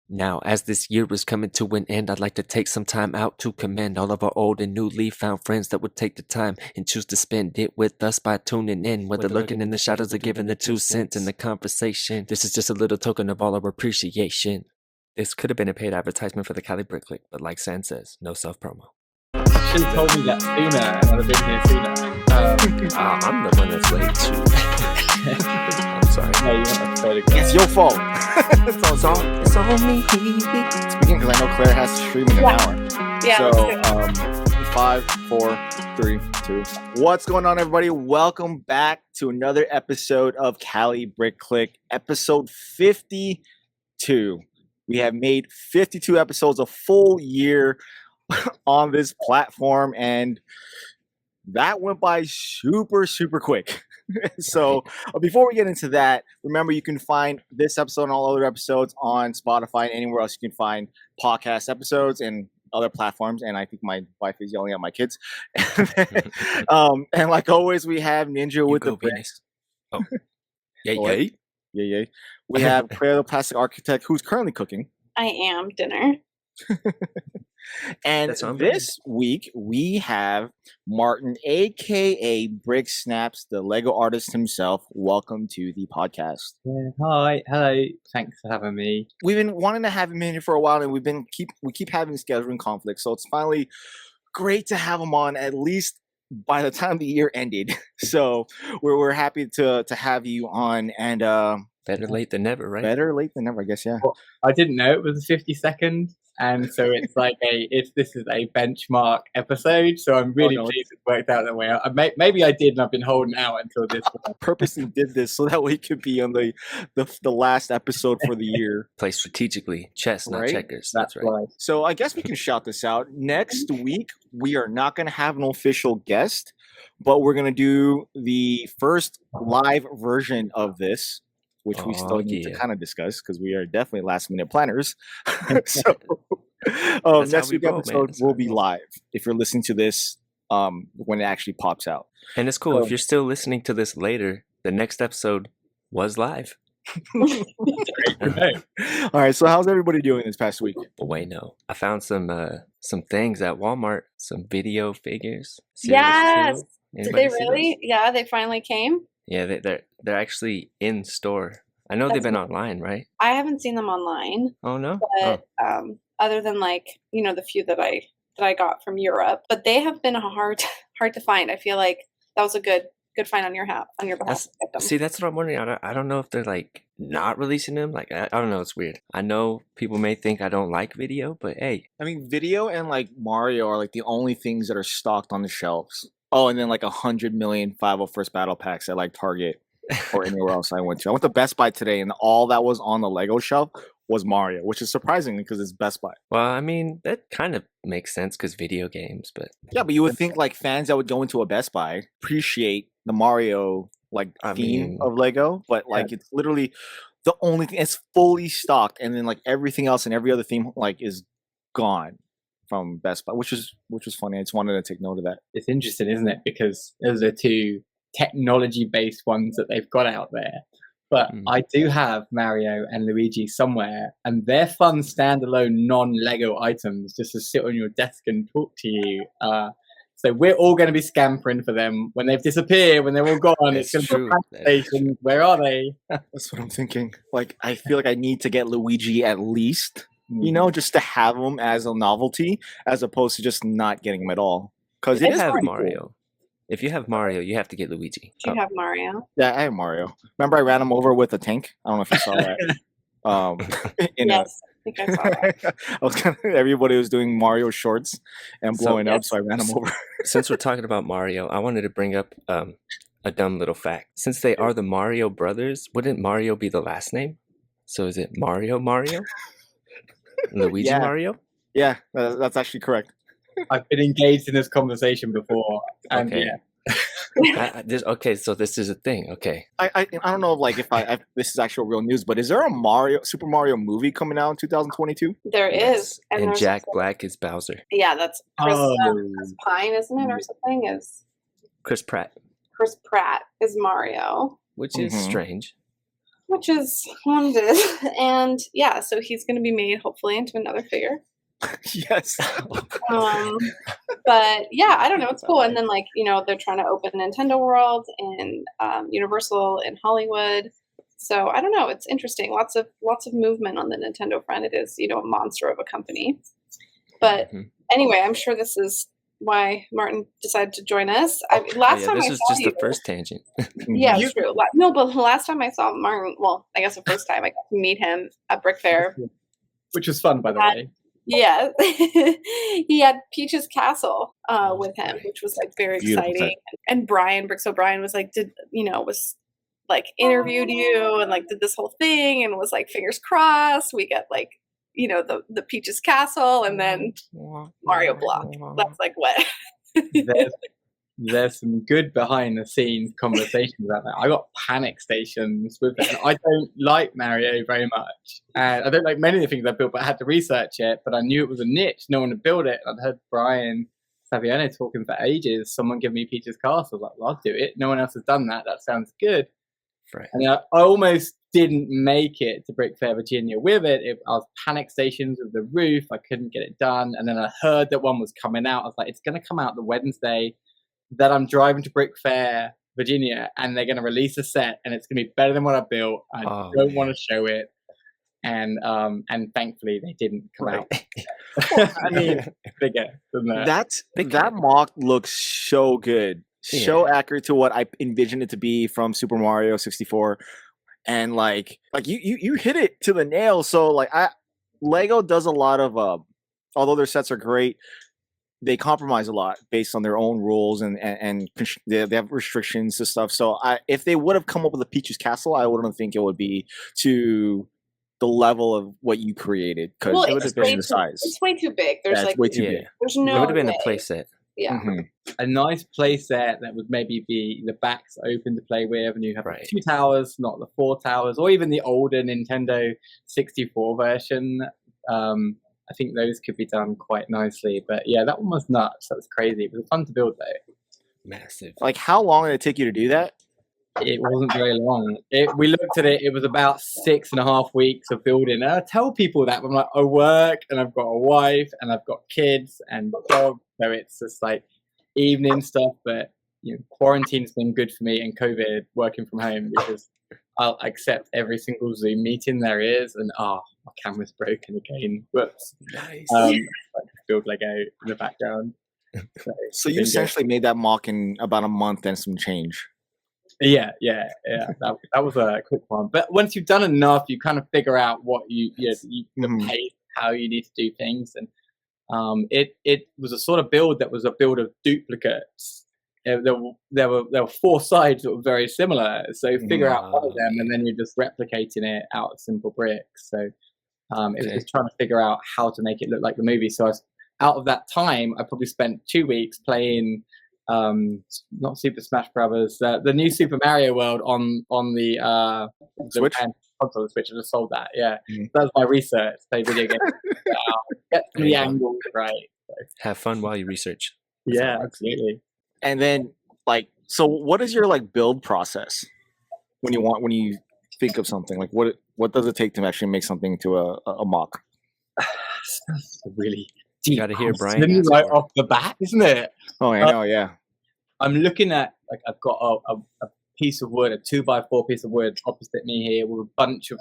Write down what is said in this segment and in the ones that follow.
Now, as this year is coming to an end, I'd like to take some time out to commend all of our old and newly found friends that would take the time and choose to spend it with us by tuning in, whether lurking in the shadows or giving the 2 cents in the conversation. This is just a little token of all our appreciation. This could have been a paid advertisement for the Cali Brick Clique, but like San says, no self-promo. You should have told me that sooner, and I'd have been here sooner. I'm the one that's late too. I'm sorry. No, you want to It's your fault. It's on me. Speaking, because I know Claire has to stream in an hour. Yeah. So, 5, 4, 3, 2. What's going on, everybody? Welcome back to another episode of Cali Brick Clique, episode 52. We have made 52 episodes, a full year on this platform, and that went by super quick. So before we get into that, remember you can find this episode and all other episodes on Spotify and anywhere else you can find podcast episodes and other platforms. And I think my wife is yelling at my kids. And like always, we have Ninja with the Brikx. Oh, yay! We have Claire the Plastic Architect, who's currently cooking. I am dinner. And this week we have Martin, aka BrickSnaps, the Lego artist himself. Welcome to the podcast. Yeah, hi, hello. Thanks for having me. We've been wanting to have him in here for a while, and we keep having scheduling conflicts. So it's finally great to have him on, at least by the time the year ended. So we're happy to have you on, and better late than never, right? Better late than never, I guess. Yeah. Well, I didn't know it was a 50-second. And so it's like this is a benchmark episode. So I'm really pleased it worked out that way. Maybe I did, and I've been holding out until this one. I purposely did this so that way it could be on the last episode for the year. Play strategically, chess, not checkers. That's right. So I guess we can shout this out. Next week, we are not going to have an official guest, but we're going to do the first live version of this, which we still need to kind of discuss because we are definitely last minute planners. So next week's episode will be live if you're listening to this when it actually pops out. And it's cool. If you're still listening to this later, the next episode was live. All right. So how's everybody doing this past week? Wait, no. I found some things at Walmart, some video figures. Yes. Did they really? Yeah, they finally came. Yeah, they're actually in store. I know they've been online, right? I haven't seen them online. Oh no! But other than the few that I got from Europe, but they have been hard to find. I feel like that was a good find on your behalf. See, that's what I'm wondering. I don't know if they're not releasing them. I don't know. It's weird. I know people may think I don't like video, but hey, I mean, video and Mario are the only things that are stocked on the shelves. Oh, and then 100 million 501st battle packs at Target or anywhere else I went to. I went to Best Buy today, and all that was on the Lego shelf was Mario, which is surprising because it's Best Buy. Well, I mean, that kind of makes sense because video games, but... Yeah, but you would think fans that would go into a Best Buy appreciate the Mario theme of Lego, but it's literally the only thing. It's fully stocked, and then everything else and every other theme is gone from Best Buy, which was funny. I just wanted to take note of that. It's interesting, isn't it? Because those are two technology-based ones that they've got out there. But I do have Mario and Luigi somewhere, and they're fun standalone non-Lego items just to sit on your desk and talk to you. So we're all going to be scampering for them when they've disappeared, when they're all gone. It's going to be a station. Where are they? That's what I'm thinking. I feel I need to get Luigi at least. Just to have them as a novelty, as opposed to just not getting them at all. Because if you have Mario, cool. If you have Mario, you have to get Luigi. Do you have Mario? Yeah, I have Mario. Remember, I ran him over with a tank. I don't know if you saw that. Yes, I think I saw that. Everybody was doing Mario shorts and blowing up, so I ran him over. Since we're talking about Mario, I wanted to bring up a dumb little fact. Since they are the Mario brothers, wouldn't Mario be the last name? So is it Mario? Luigi Mario? Yeah, that's actually correct. I've been engaged in this conversation before, and okay, so this is a thing. Okay, I don't know if this is actual real news, but is there a Super Mario movie coming out in 2022? There is, and Jack Black is Bowser. Yeah, that's Chris Pine, isn't it, or something? Is Chris Pratt? Chris Pratt is Mario, which is strange. which is wanted. And yeah, so he's going to be made hopefully into another figure. Yes. But yeah, I don't know. It's cool. And then they're trying to open Nintendo World and Universal in Hollywood. So I don't know. It's interesting. Lots of movement on the Nintendo front. It is, a monster of a company. But anyway, I'm sure this is why Martin decided to join us. Last time this I was saw just you, the first tangent. Yeah, it's true. No, but the last time I saw Martin, well, I guess the first time I got to meet him at Brick Fair, which was fun, by the way. Yeah, he had Peach's Castle with him, which was very exciting. And Bricks O'Brien was interviewed you and did this whole thing and was fingers crossed we get the Peach's Castle and then Mario Block. That's what. There's some good behind the scenes conversations about that. I got panic stations with it. I don't like Mario very much, and I don't like many of the things I built, but I had to research it. But I knew it was a niche; no one had built it. I'd heard Brian Saviano talking for ages. Someone give me Peach's Castle. I was like, well, I'll do it. No one else has done that. That sounds good. Right. And I almost didn't make it to Brick Fair, Virginia with it. I was panic stations with the roof. I couldn't get it done, and then I heard that one was coming out. I was like, it's going to come out the Wednesday that I'm driving to Brick Fair, Virginia, and they're going to release a set, and it's going to be better than what I built. I don't want to show it, and thankfully they didn't come out. I mean, bigger than that. That mock looks so good, so accurate to what I envisioned it to be from Super Mario 64, and you hit it to the nail. So Lego does a lot of although their sets are great, they compromise a lot based on their own rules and they have restrictions and stuff. So if they would have come up with a Peach's Castle, I wouldn't think it would be to the level of what you created, because it would have been the size. It's way too big. There's it's way too big. There's no. It would have been way. a play set. Yeah. A nice play set that would maybe be the backs open to play with, and you have 2 towers, not the 4 towers, or even the older Nintendo 64 version. I think those could be done quite nicely. But yeah, that one was nuts. That was crazy. It was fun to build though. Massive. How long did it take you to do that? It wasn't very long. We looked at it. It was about 6.5 weeks of building. And I tell people that, but I'm like, I work and I've got a wife and I've got kids and dogs. So it's just evening stuff. But quarantine's been good for me, and COVID working from home, because I'll accept every single Zoom meeting there is, and my camera's broken again. Whoops. Nice. Build Lego in the background. So you essentially made that mock in about a month and some change. Yeah. That was a quick one. But once you've done enough, you kind of figure out what the pace, how you need to do things, and it was a sort of build that was a build of duplicates. There were 4 sides that were very similar, so figure out one of them, and then you're just replicating it out of simple bricks. So it was just trying to figure out how to make it look like the movie. So out of that time, I probably spent 2 weeks playing not Super Smash Brothers, the new Super Mario World on the Switch. Console, the Switch. I just sold that. Yeah, that was my research. Play video games, get the angles right. So. Have fun while you research. Yeah, absolutely. And then, so what is your build process when you think of something? What does it take to actually make something to a mock? That's really deep. You got to hear Brian right off the bat, isn't it? Oh, I know, yeah. I'm looking at I've got a piece of wood, a 2x4 piece of wood opposite me here, with a bunch of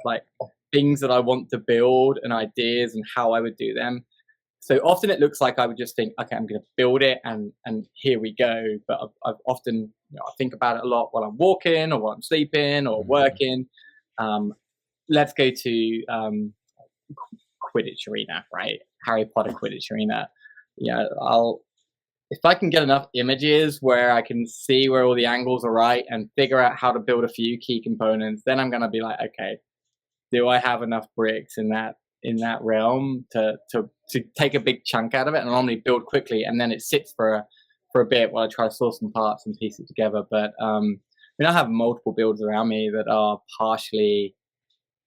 things that I want to build and ideas and how I would do them. So often it looks like I would just think, okay, I'm going to build it and here we go. But I've often, I think about it a lot while I'm walking or while I'm sleeping or working. Let's go to Quidditch Arena, right? Harry Potter Quidditch Arena. If I can get enough images where I can see where all the angles are right and figure out how to build a few key components, then I'm going to be like, okay, do I have enough bricks in that realm to take a big chunk out of it? And I normally build quickly, and then it sits for a bit while I try to source some parts and piece it together. But I have multiple builds around me that are partially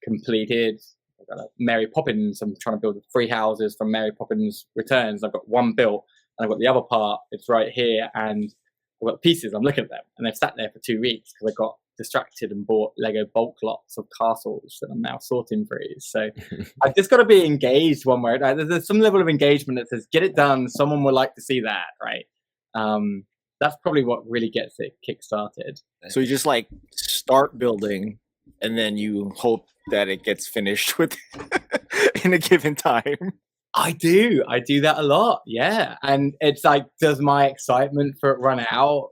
completed. I've got Mary Poppins. I'm trying to build 3 houses from Mary Poppins Returns. I've got one built, and I've got the other part. It's right here, and I've got pieces. I'm looking at them, and they've sat there for 2 weeks because I've got distracted and bought Lego bulk lots of castles that I'm now sorting through. So I've just got to be engaged one way. There's some level of engagement that says, get it done. Someone would like to see that, right? That's probably what really gets it kickstarted. So you just like start building and then you hope that it gets finished with in a given time. I do that a lot. Yeah. And it's like, does my excitement for it run out?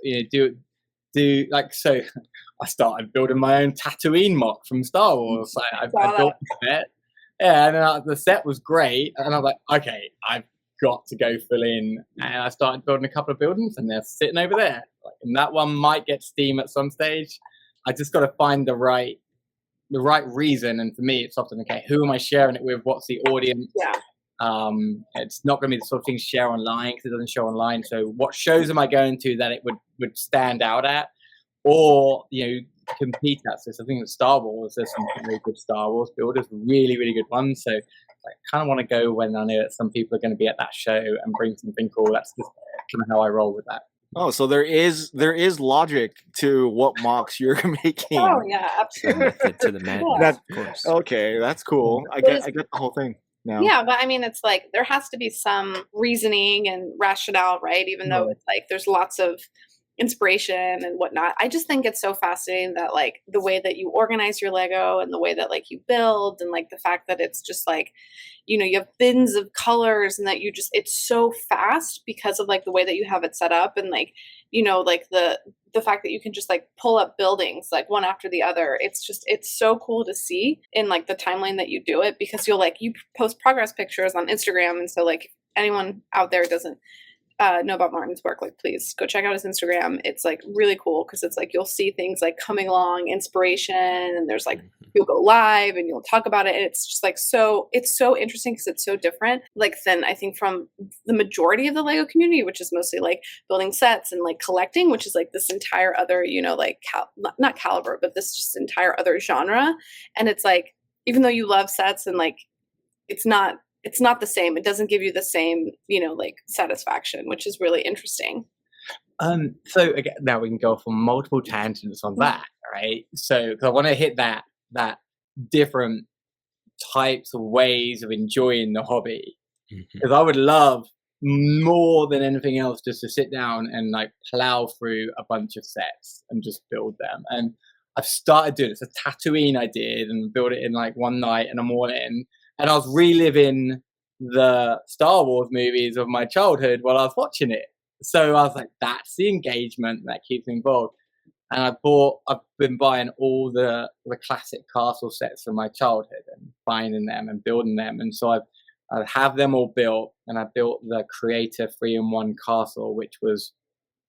Do like, so I started building my own Tatooine mock from Star Wars. I built the set. Yeah. And the set was great. And I was like, okay, I've got to go full in. And I started building a couple of buildings and they're sitting over there. And that one might get Steam at some stage. I just got to find the right reason. And for me, it's often, okay, who am I sharing it with? What's the audience? Yeah. It's not going to be the sort of thing share online because it doesn't show online. So what shows am I going to that it would stand out at, or compete at? So I think with Star Wars, there's some very good Star Wars builders, really really good ones. So I kind of want to go when I know that some people are going to be at that show and bring something cool. That's just kind of how I roll with that. Oh, so there is logic to what mocks you're making. Oh yeah, absolutely. To the madness, Yeah. of course. Okay, that's cool. I get the whole thing. No. Yeah, but I mean, it's like there has to be some reasoning and rationale, right? Even though it's like there's lots of inspiration and whatnot. I just think it's so fascinating that like the way that you organize your Lego and the way that like you build and like the fact that it's just like, you have bins of colors and that it's so fast because of like the way that you have it set up and like, like the fact that you can just like pull up buildings like one after the other. It's so cool to see in like the timeline that you do it, because you post progress pictures on Instagram. And so like anyone out there doesn't know about Martin's work, like please go check out his Instagram. It's like really cool because it's like you'll see things like coming along, inspiration, and there's like you'll go live and you'll talk about it, and it's just like it's so interesting because it's so different like than I think from the majority of the Lego community, which is mostly like building sets and like collecting, which is like this entire other like not caliber, but this just entire other genre. And it's like even though you love sets and like it's not the same. It doesn't give you the same, like satisfaction, which is really interesting. So again, now we can go off on multiple tangents on that, right? So because I want to hit that different types of ways of enjoying the hobby, because I would love more than anything else just to sit down and like plow through a bunch of sets and just build them. And I've started doing it. So Tatooine I did and built it in like one night and a morning. And I was reliving the Star Wars movies of my childhood while I was watching it. So I was like, that's the engagement that keeps me involved. And I've been buying all the classic castle sets from my childhood and finding them and building them. And so I have them all built, and I built the Creator 3-in-1 castle, which was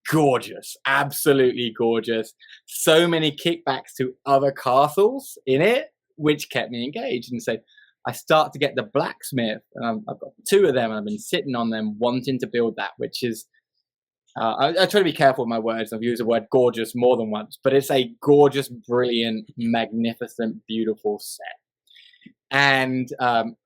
gorgeous, absolutely gorgeous. So many kickbacks to other castles in it, which kept me engaged. And so I start to get the blacksmith, and I've got 2 of them, and I've been sitting on them wanting to build that, which is, I try to be careful with my words. I've used the word gorgeous more than once, but it's a gorgeous, brilliant, magnificent, beautiful set. And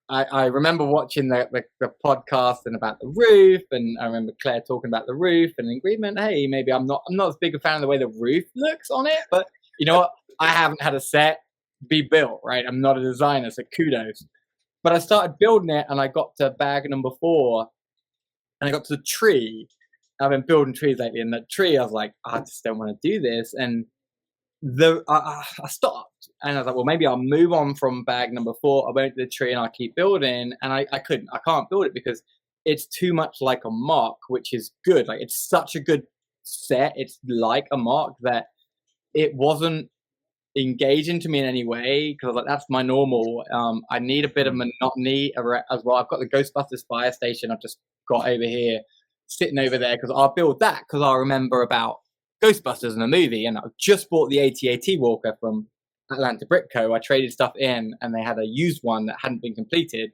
I remember watching the podcast and about the roof, and I remember Claire talking about the roof and agreement. Hey, maybe I'm not as big a fan of the way the roof looks on it, but you know what? I haven't had a set be built, right? I'm not a designer, so kudos. But I started building it, and I got to bag number 4, and I got to the tree. I've been building trees lately, and the tree, I was like, I just don't want to do this. And I stopped, and I was like, well, maybe I'll move on from bag number 4. I went to the tree, and I'll keep building. And I can't build it because it's too much like a mock, which is good. Like, it's such a good set. It's like a mock that it wasn't engaging to me in any way, because like that's my normal. I need a bit of monotony as well. I've got the Ghostbusters fire station I've just got over here, sitting over there, because I'll build that because I'll remember about Ghostbusters in the movie. And I just bought the AT-AT walker from Atlanta Brick Co. I traded stuff in, and they had a used one that hadn't been completed,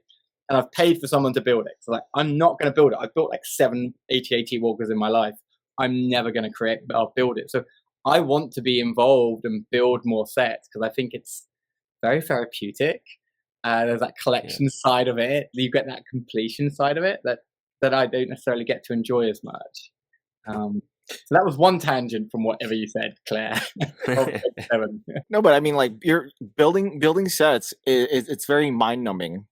and I've paid for someone to build it. So like, I'm not going to build it. I've built like 7 AT-AT walkers in my life. I'm never going to I'll build it. So I want to be involved and build more sets because I think it's very therapeutic. There's that collection side of it. You get that completion side of it that I don't necessarily get to enjoy as much. So that was one tangent from whatever you said, Claire. No, but I mean, like, you're building sets. It's very mind numbing.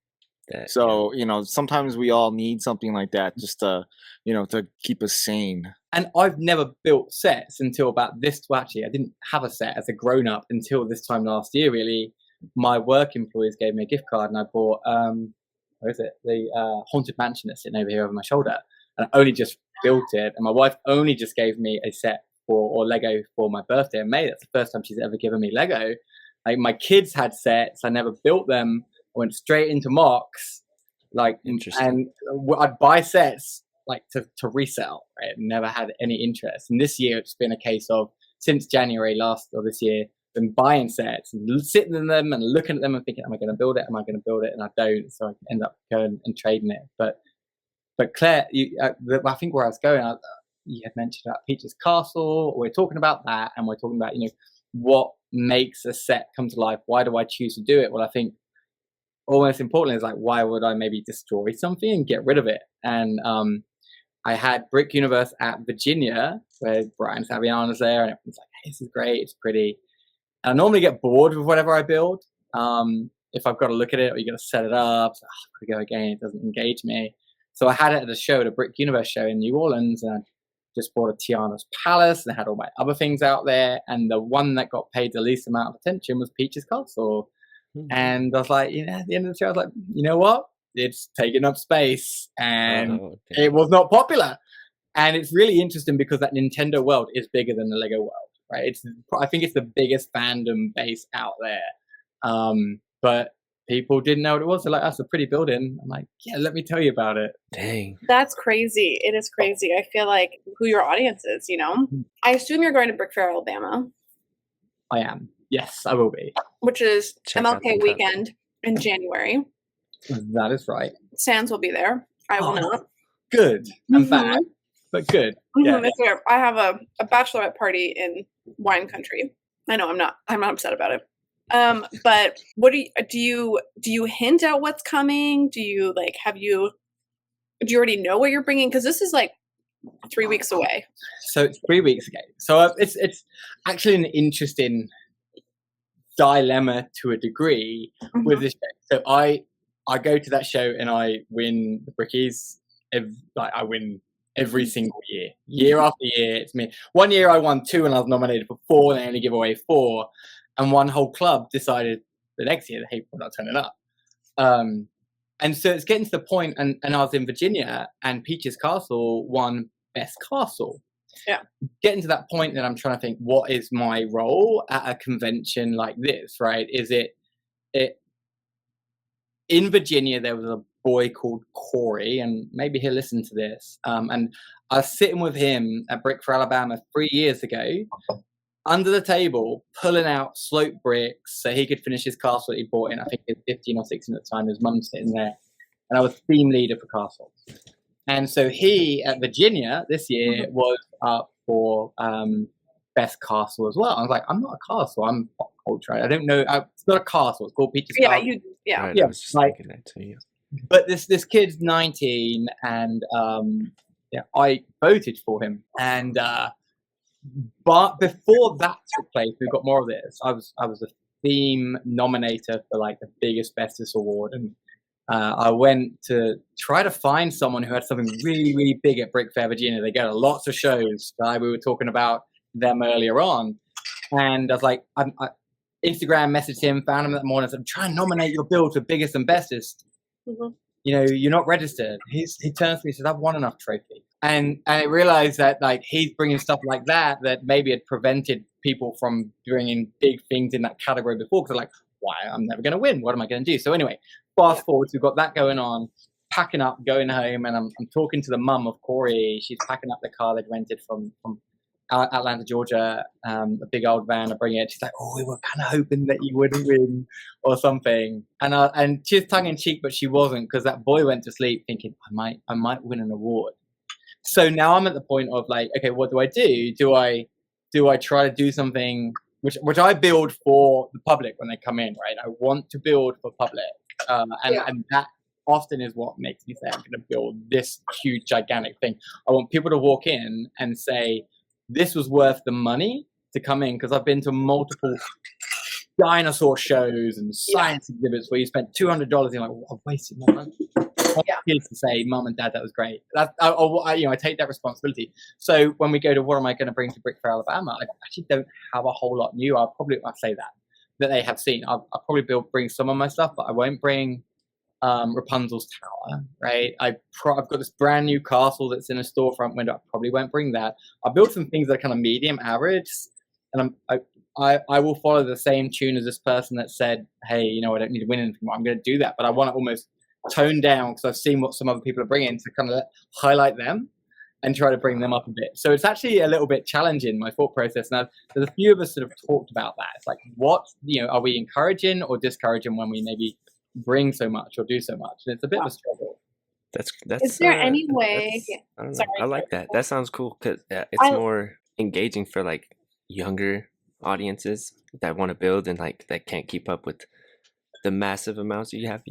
So sometimes we all need something like that just to to keep us sane. And I've never built sets until about this. Well, actually, I didn't have a set as a grown up until this time last year. Really, my work employees gave me a gift card, and I bought where is it? The Haunted Mansion that's sitting over here over my shoulder, and I only just built it. And my wife only just gave me a set or Lego for my birthday in May. That's the first time she's ever given me Lego. Like, my kids had sets, I never built them. I went straight into mocks, like, Interesting. and I'd buy sets like to resell. Right, never had any interest. And this year it's been a case of, since January this year, been buying sets and sitting in them and looking at them and thinking, am I going to build it? Am I going to build it? And I don't, so I end up going and trading it. But Claire, I think where I was going, you had mentioned about Peach's Castle. We're talking about that, and we're talking about what makes a set come to life. Why do I choose to do it? Well, I think almost importantly is like, why would I maybe destroy something and get rid of it? And I had Brick Universe at Virginia, where Brian Saviano's there, and everyone's like, hey, this is great, it's pretty. And I normally get bored with whatever I build. If I've got to look at it or you got to set it up, so, I've got to go again, it doesn't engage me. So I had it at a show, the Brick Universe show in New Orleans, and I just bought a Tiana's Palace and I had all my other things out there. And the one that got paid the least amount of attention was Peach's Castle. And I was like, at the end of the show, I was like, you know what? It's taking up space, and it was not popular. And it's really interesting because that Nintendo world is bigger than the Lego world, right? I think it's the biggest fandom base out there. But people didn't know what it was. They're like, that's a pretty building. I'm like, yeah, let me tell you about it. Dang. That's crazy. It is crazy. I feel like who your audience is, I assume you're going to Brick Fair, Alabama. I am. Yes, I will be. Which is Check out the MLK weekend in January. That is right. Sans will be there. I will not. Good. I'm bad, but good. Yeah. It's fair. I have a bachelorette party in wine country. I know I'm not upset about it. But what do you hint at what's coming? Do you do you already know what you're bringing? Because this is like 3 weeks away. So it's 3 weeks ago. So it's actually an interesting dilemma to a degree with this show. So I go to that show and I win the Brickies. I win every single year after year. It's me. One year I won 2 and I was nominated for 4, and they only give away 4. And one whole club decided the next year, hey, we're not turning up. And so it's getting to the point, and I was in Virginia, and Peach's Castle won Best Castle. Yeah. Getting to that point that I'm trying to think, what is my role at a convention like this, right? Is it in Virginia, there was a boy called Corey, and maybe he'll listen to this. And I was sitting with him at Brick for Alabama 3 years ago, under the table, pulling out slope bricks so he could finish his castle that he bought in. I think he was 15 or 16 at the time. His mum's sitting there. And I was theme leader for castles. And so he, at Virginia this year, was up for Best Castle as well. I was like, I'm not a castle. I'm pop culture. I don't know. It's not a castle. It's called Peach's Castle. Right, I was just thinking that too. Yeah. But this kid's 19, and I voted for him. And but before that took place, we've got more of this. I was a theme nominator for like the biggest bestest award, and I went to try to find someone who had something really, really big at Brick Fair, Virginia. They go to lots of shows. We were talking about them earlier on, and I was like, I Instagram messaged him, found him that morning, said, try and nominate your build for biggest and bestest. You're not registered. He turns to me and says, I've won enough trophies. And I realized that like he's bringing stuff like that maybe had prevented people from bringing big things in that category before, because they're like, why? I'm never going to win. What am I going to do? So anyway, fast forward, we've got that going on, packing up, going home, and I'm talking to the mum of Corey. She's packing up the car they'd rented from Atlanta, Georgia, a big old van to bring it. She's like, oh, we were kind of hoping that you wouldn't win or something. And she's tongue in cheek, but she wasn't, because that boy went to sleep thinking, I might win an award. So now I'm at the point of like, okay, what do I do? Do I try to do something which I build for the public when they come in, right? I want to build for public, and that often is what makes me say I'm going to build this huge, gigantic thing. I want people to walk in and say, this was worth the money to come in, because I've been to multiple dinosaur shows and science exhibits where you spent $200 and you're like, well, I've wasted my money. Kids to say, Mum and Dad, that was great. I take that responsibility. So when we go to what am I going to bring to Brick Fair, Alabama, I actually don't have a whole lot new. I'll say that they have seen. I'll probably bring some of my stuff, but I won't bring Rapunzel's tower, right? I've got this brand new castle that's in a storefront window. I probably won't bring that. I'll build some things that are kind of medium average, and I will follow the same tune as this person that said, hey, I don't need to win anything. I'm going to do that, but I want to almost tone down, because I've seen what some other people are bringing, to kind of highlight them and try to bring them up a bit. So it's actually a little bit challenging, my thought process. Now, there's a few of us that have talked about that. It's like, what, are we encouraging or discouraging when we maybe bring so much or do so much? And it's a bit of a struggle. That's Is there any way? I don't know. Sorry. I like that. That sounds cool, because it's more engaging for like younger audiences that want to build and like that can't keep up with the massive amounts you have.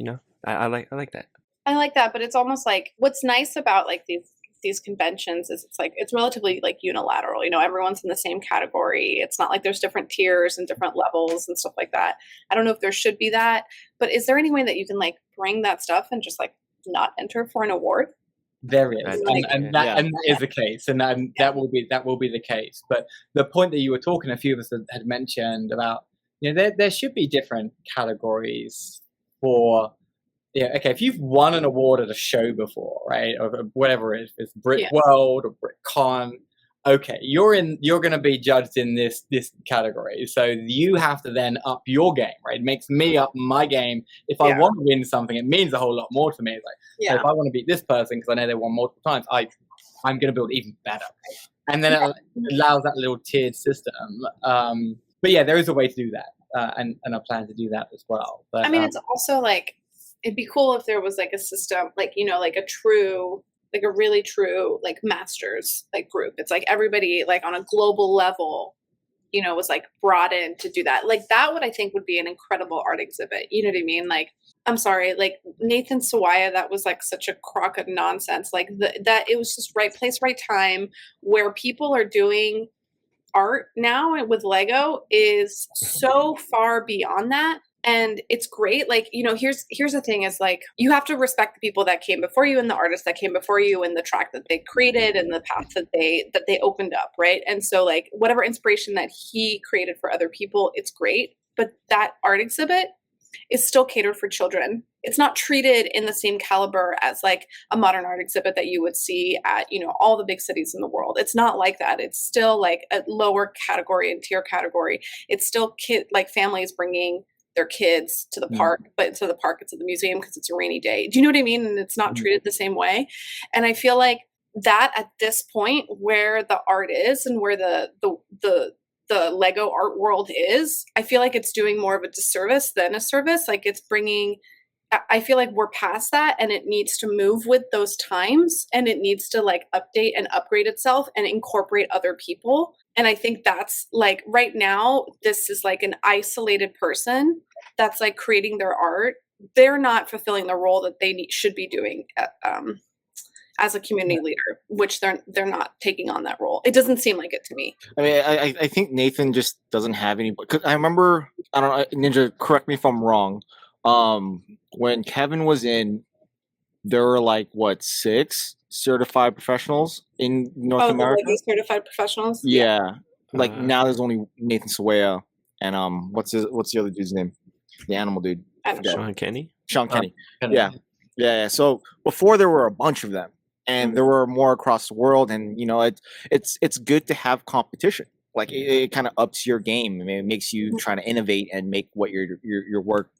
I like that. I like that, but it's almost like what's nice about like these conventions is it's relatively like unilateral. Everyone's in the same category. It's not like there's different tiers and different levels and stuff like that. I don't know if there should be that, but is there any way that you can like bring that stuff and just like not enter for an award? There is, and that is the case, and that will be the case. But the point that you were talking, a few of us had mentioned about, there should be different categories for. Yeah, okay, if you've won an award at a show before, right, or whatever it is, it's Brick World or Brick Con, okay, you're going to be judged in this category. So you have to then up your game, right? It makes me up my game. If I want to win something, it means a whole lot more to me. It's like, so if I want to beat this person, because I know they won multiple times, I'm going to build even better. And then it allows that little tiered system. But yeah, there is a way to do that, and I plan to do that as well. But, it's also like, it'd be cool if there was like a system, like, like a really true, like masters, like group. It's like everybody like on a global level, was like brought in to do that. Like that I think would be an incredible art exhibit. You know what I mean? Like, I'm sorry, like Nathan Sawaya, that was like such a crock of nonsense. Like that it was just right place, right time, where people are doing art now with Lego is so far beyond that. And it's great. Like, here's the thing is like, you have to respect the people that came before you and the artists that came before you and the track that they created and the path that they opened up. Right. And so like whatever inspiration that he created for other people, it's great. But that art exhibit is still catered for children. It's not treated in the same caliber as like a modern art exhibit that you would see at, all the big cities in the world. It's not like that. It's still like a lower category and tier category. It's still like families bringing their kids to the park, but instead of the park, it's at the museum because it's a rainy day. Do you know what I mean? And it's not treated the same way. And I feel like that at this point where the art is and where the Lego art world is, I feel like it's doing more of a disservice than a service. Like it's bringing, I feel like we're past that and it needs to move with those times and it needs to like update and upgrade itself and incorporate other people. And I think that's like right now, this is like an isolated person that's like creating their art. They're not fulfilling the role that they should be doing as a community leader, which they're not taking on that role. It doesn't seem like it to me. I mean, I think Nathan just doesn't have any. Cause I remember, I don't know, Ninja, correct me if I'm wrong. When Kevin was in, there were like 6 certified professionals in North America. Like certified professionals. Yeah, like now there's only Nathan Sawaya and what's the other dude's name? The animal dude. Sean Kenny. Yeah. So before there were a bunch of them, and there were more across the world, and it's good to have competition. Like it kind of ups your game. I mean, it makes you try to innovate and make what your work,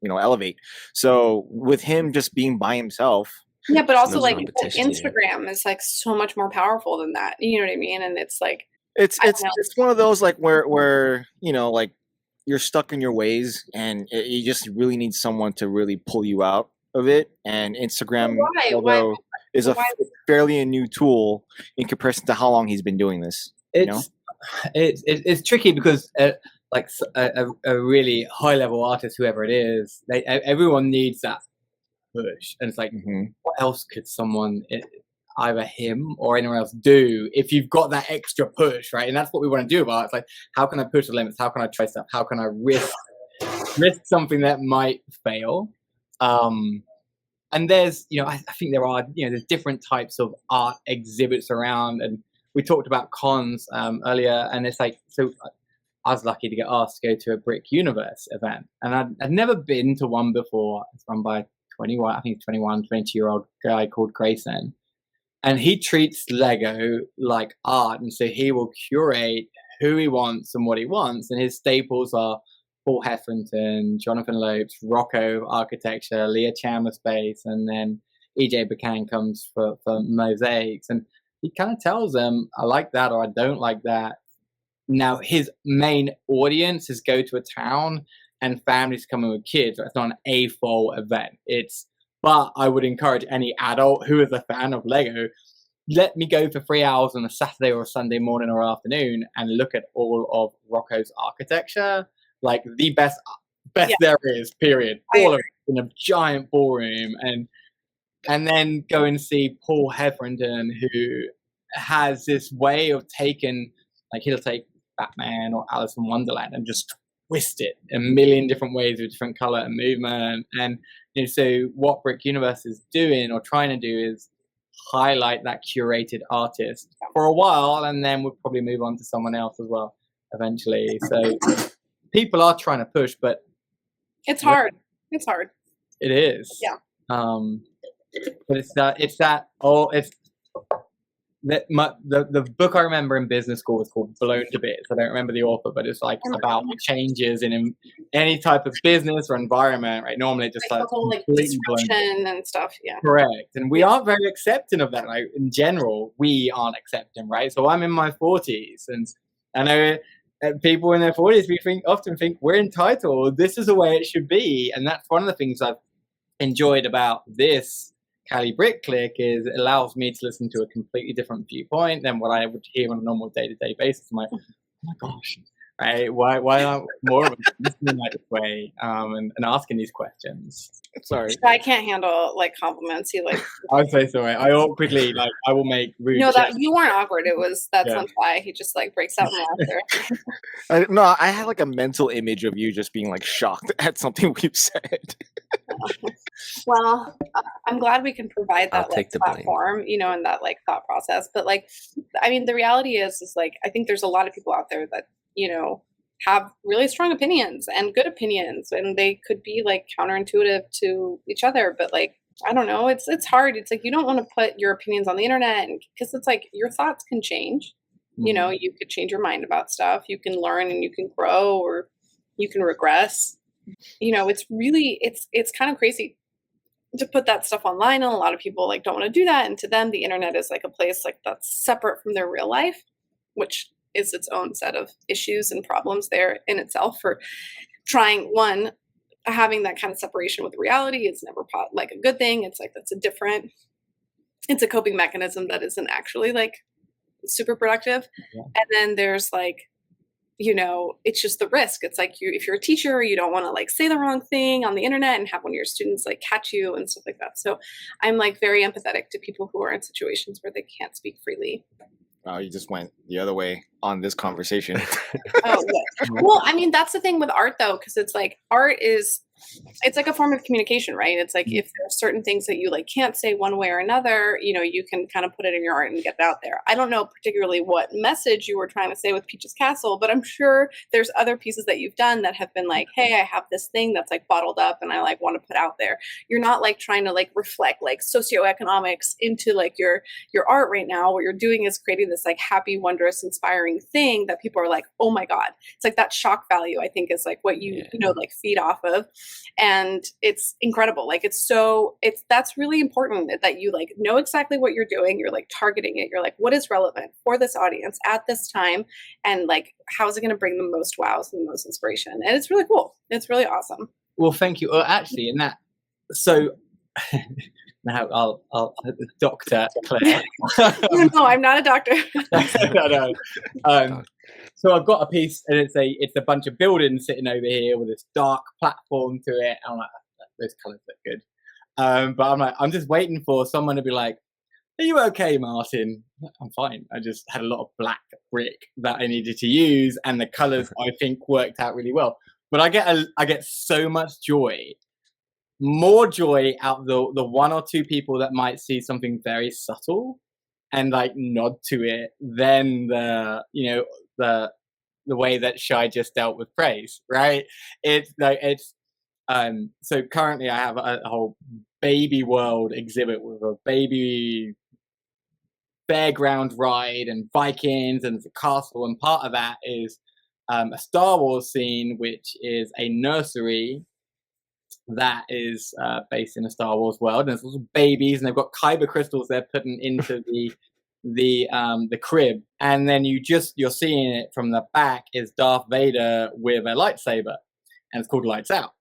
elevate. So with him just being by himself. Yeah, but also like Instagram is like so much more powerful than that. You know what I mean? And it's like it's one of those like where like you're stuck in your ways, and you just really need someone to really pull you out of it. And Instagram, although is a fairly new tool in comparison to how long he's been doing this. It's tricky because like a really high level artist, whoever it is, everyone needs that push, and it's like, what else could someone? either him or anyone else do if you've got that extra push, right? And that's what we want to do about it. It's like, how can I push the limits? How can I try stuff? How can I risk something that might fail? And there's, I think there are, there's different types of art exhibits around, and we talked about cons earlier, and it's like, so I was lucky to get asked to go to a Brick Universe event, and I'd never been to one before. It's run by 22-year-old guy called Grayson, and he treats Lego like art, and so he will curate who he wants and what he wants, and his staples are Paul Heffrington, Jonathan Lopes, Rocco Architecture, Leah Chandler Space, and then EJ Buchanan comes for mosaics, and he kind of tells them, I like that or I don't like that. Now, his main audience is go to a town and families coming with kids. It's not an AFOL event. But I would encourage any adult who is a fan of Lego, let me go for 3 hours on a Saturday or a Sunday morning or afternoon and look at all of Rocco's architecture, like the best there is, period. All of it in a giant ballroom, and then go and see Paul Heffrington, who has this way of taking, like he'll take Batman or Alice in Wonderland and just twist it a million different ways with different color and movement. And so what Brick Universe is doing or trying to do is highlight that curated artist for a while, and then we'll probably move on to someone else as well eventually. So people are trying to push, but it's hard. It's hard. It is. Yeah. But the book I remember in business school was called Blown to Bits. I don't remember the author, but it's like about changes in any type of business or environment, right? Normally just like whole, disruption and stuff. Yeah. Correct. And we aren't very accepting of that. Like in general, we aren't accepting, right? So I'm in my 40s, and I know people in their 40s, often think we're entitled. This is the way it should be. And that's one of the things I've enjoyed about this Cali Brick Clique is it allows me to listen to a completely different viewpoint than what I would hear on a normal day-to-day basis. I'm like, oh my gosh, right? Why aren't more of us listening like this way and asking these questions? Sorry, I can't handle compliments. I'm so sorry. I awkwardly I will make rude. No, that you weren't awkward. That's on why he just breaks out in laughter. No, I had a mental image of you just being shocked at something we've said. Well, I'm glad we can provide that platform, and that thought process. But the reality is I think there's a lot of people out there that have really strong opinions and good opinions, and they could be counterintuitive to each other. But I don't know, it's hard. It's you don't want to put your opinions on the internet, because it's your thoughts can change. Mm-hmm. You could change your mind about stuff. You can learn and you can grow, or you can regress. It's really it's kind of crazy to put that stuff online, and a lot of people don't want to do that. And to them, the internet is a place that's separate from their real life, which is its own set of issues and problems there in itself. For trying having that kind of separation with reality is never a good thing. It's it's a coping mechanism that isn't actually super productive. Yeah. And then there's it's just the risk. It's if you're a teacher, you don't want to say the wrong thing on the internet and have one of your students catch you and stuff like that. So I'm very empathetic to people who are in situations where they can't speak freely. Oh, you just went the other way on this conversation. Oh, yeah. Well, that's the thing with art though, because it's art is, it's a form of communication, right? It's if there are certain things that you can't say one way or another, you can kind of put it in your art and get it out there. I don't know particularly what message you were trying to say with Peach's Castle, but I'm sure there's other pieces that you've done that have been hey, I have this thing that's bottled up and I want to put out there. You're not trying to reflect socioeconomics into your art right now. What you're doing is creating this happy, wondrous, inspiring thing that people are oh my God. It's that shock value, I think, is what you feed off of. And it's incredible. That's really important that you know exactly what you're doing. You're targeting it. You're what is relevant for this audience at this time, and how is it going to bring the most wows and the most inspiration? And it's really cool. It's really awesome. Well, thank you. Actually, in that, so now I'll Dr. Claire. No, I'm not a doctor. No. So I've got a piece, and it's a bunch of buildings sitting over here with this dark platform to it. I'm those colors look good. But I'm just waiting for someone to be "Are you okay, Martin?" "I'm fine. I just had a lot of black brick that I needed to use, and the colors I think worked out really well." But I get so much joy, more joy out of the one or two people that might see something very subtle and like nod to it than the way that Shy just dealt with praise, right? So currently I have a whole baby world exhibit with a baby fairground ride and Vikings and the castle, and part of that is a Star Wars scene, which is a nursery that is based in a Star Wars world, and there's lots of babies, and they've got kyber crystals they're putting into the crib, and then you're seeing it from the back is Darth Vader with a lightsaber, and it's called Lights Out.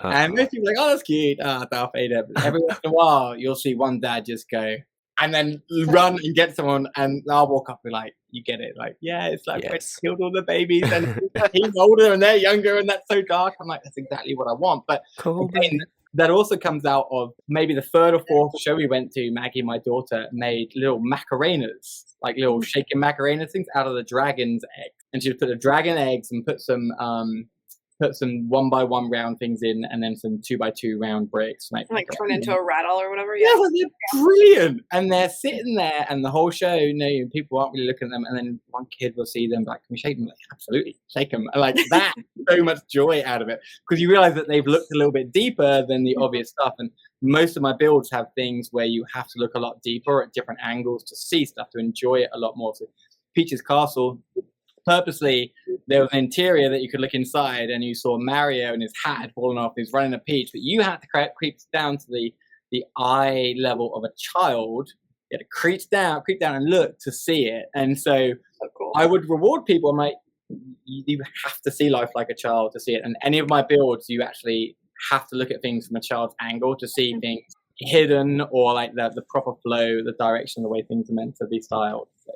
And most people are like, "Oh, that's cute, Darth Vader." But every once in a while, you'll see one dad just go and then run and get someone, and I'll walk up and be like, "You get it? Like, yeah, it's like when you killed all the babies, and he's older and they're younger, and that's so dark." I'm like, that's exactly what I want. But again, that also comes out of maybe the third or fourth show we went to. Maggie, my daughter, made little macarenas, like little shaken macarena things out of the dragon's eggs, and she would put the dragon eggs and put some 1x1 round things in, and then some 2x2 round bricks, like turn into a rattle or whatever. Yeah, well, they're brilliant, and they're sitting there, and the whole show, people aren't really looking at them, and then one kid will see them, like, "Can we shake them?" Like, absolutely, shake them. And like that, so much joy out of it, because you realize that they've looked a little bit deeper than the obvious stuff. And most of my builds have things where you have to look a lot deeper at different angles to see stuff, to enjoy it a lot more. So Peach's Castle, purposely, there was an interior that you could look inside, and you saw Mario and his hat had fallen off. He was running a Peach, but you had to creep down to the eye level of a child. You had to creep down and look to see it. And so cool. I would reward people. I'm like, you have to see life like a child to see it. And any of my builds, you actually have to look at things from a child's angle to see things hidden, or like the proper flow, the direction, the way things are meant to be styled. So.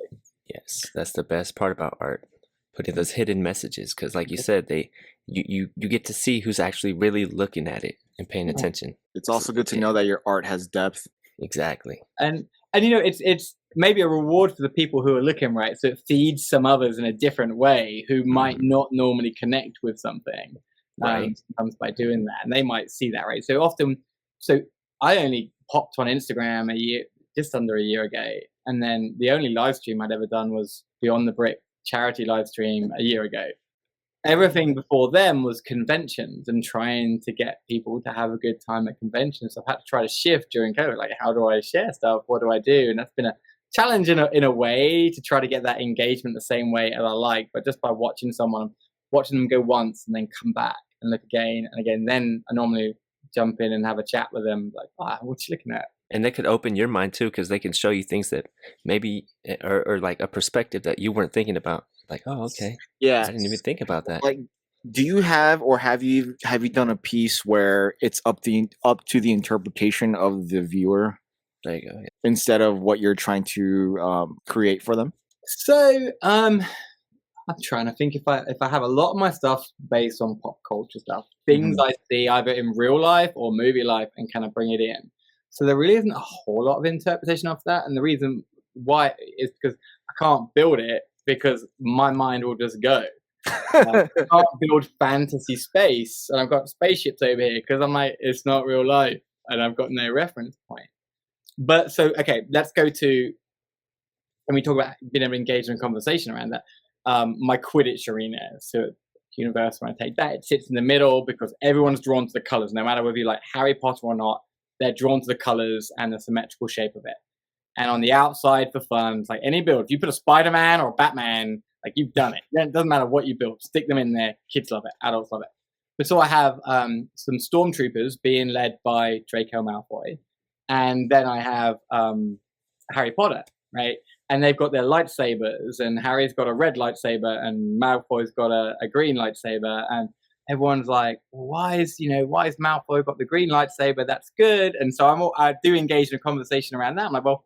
Yes, that's the best part about art. Putting those hidden messages, because like you said, you get to see who's actually really looking at it and paying attention. It's also good to know that your art has depth. Exactly. And it's maybe a reward for the people who are looking, right? So it feeds some others in a different way who might not normally connect with something, sometimes by doing that, and they might see that, right? So I only popped on Instagram just under a year ago, and then the only live stream I'd ever done was Beyond the Brick charity live stream a year ago. Everything before them was conventions and trying to get people to have a good time at conventions. So I've had to try to shift during COVID, like, how do I share stuff? What do I do? And that's been a challenge in a way, to try to get that engagement the same way as I like, but just by watching them go once and then come back and look again and again, then I normally jump in and have a chat with them, like, what you looking at? And they could open your mind too, because they can show you things that maybe, or like a perspective that you weren't thinking about. Like, oh, okay, yeah, I didn't even think about that. Like, do you have, or have you done a piece where it's up to the interpretation of the viewer? There you go. Yeah. Instead of what you're trying to create for them. So I'm trying to think if I have a lot of my stuff based on pop culture stuff, things I see either in real life or movie life, and kind of bring it in. So there really isn't a whole lot of interpretation of that. And the reason why is because I can't build it, because my mind will just go. I can't build fantasy space, and I've got spaceships over here, because I'm like, it's not real life, and I've got no reference point. But so, okay, let's go to, and we talk about being able to engage in a conversation around that. My Quidditch Arena, so universe, when I take that, it sits in the middle because everyone's drawn to the colors, no matter whether you like Harry Potter or not. They're drawn to the colors and the symmetrical shape of it. And on the outside, for fun, it's like any build. If you put a Spider-Man or a Batman, like, you've done it. It doesn't matter what you build. Stick them in there. Kids love it. Adults love it. But so I have some stormtroopers being led by Draco Malfoy. And then I have Harry Potter, right? And they've got their lightsabers. And Harry's got a red lightsaber. And Malfoy's got a green lightsaber. And everyone's like, why is Malfoy got the green lightsaber? That's good. And so I do engage in a conversation around that. I'm like, well,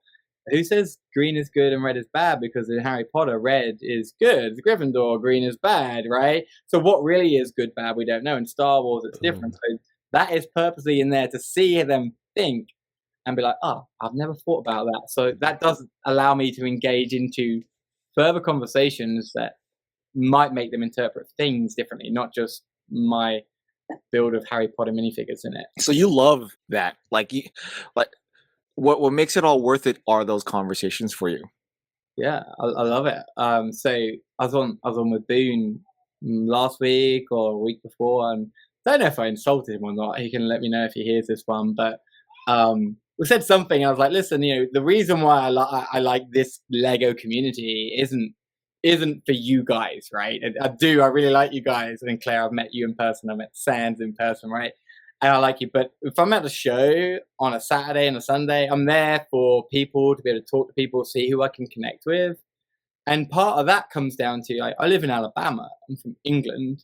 who says green is good and red is bad? Because in Harry Potter, red is good. Gryffindor, green is bad, right? So what really is good, bad, we don't know. In Star Wars, it's different. So that is purposely in there to see them think. and be like, oh, I've never thought about that. So that does allow me to engage into further conversations that might make them interpret things differently, not just my build of Harry Potter minifigures in it. So you love that. Like what makes it all worth it are those conversations for you. Yeah, I love it. So I was on with Boone last week or a week before, and I don't know if I insulted him or not. He can let me know if he hears this one, but we said something. I was like, listen, the reason why I like this Lego community isn't for you guys, right? I really like you guys. And Claire, I've met you in person. I met Sans in person, right? And I like you. But if I'm at the show on a Saturday and a Sunday, I'm there for people to be able to talk to people, see who I can connect with. And part of that comes down to, I live in Alabama. I'm from England.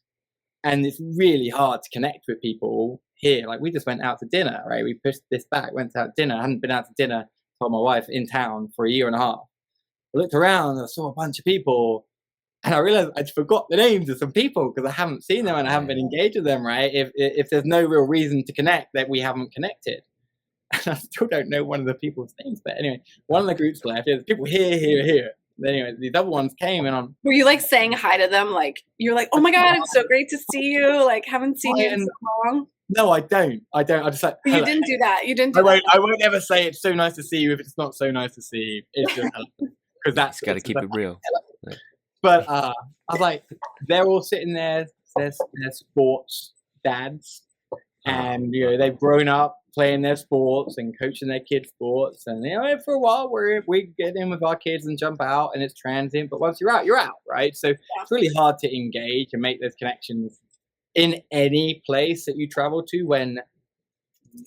And it's really hard to connect with people here. Like, we just went out to dinner, right? We pushed this back, went out to dinner. I hadn't been out to dinner with my wife in town for a year and a half. I looked around and I saw a bunch of people, and I realized I'd forgot the names of some people because I haven't seen them and I haven't been engaged with them, right? If there's no real reason to connect, that we haven't connected. And I still don't know one of the people's names. But anyway, one of the groups left. There's people here. But anyway, these other ones came, and were you like saying hi to them? Like, you're like, oh my God, it's so great to see you. Like, haven't seen you in so long. No, I don't. I just like, you didn't do that. I won't ever say it's so nice to see you if it's not so nice to see you. It's just because that's got to keep it real. But I was like, they're all sitting there. They're sports dads, and they've grown up playing their sports and coaching their kids' sports. And for a while we get in with our kids and jump out, and it's transient. But once you're out, right? So it's really hard to engage and make those connections in any place that you travel to when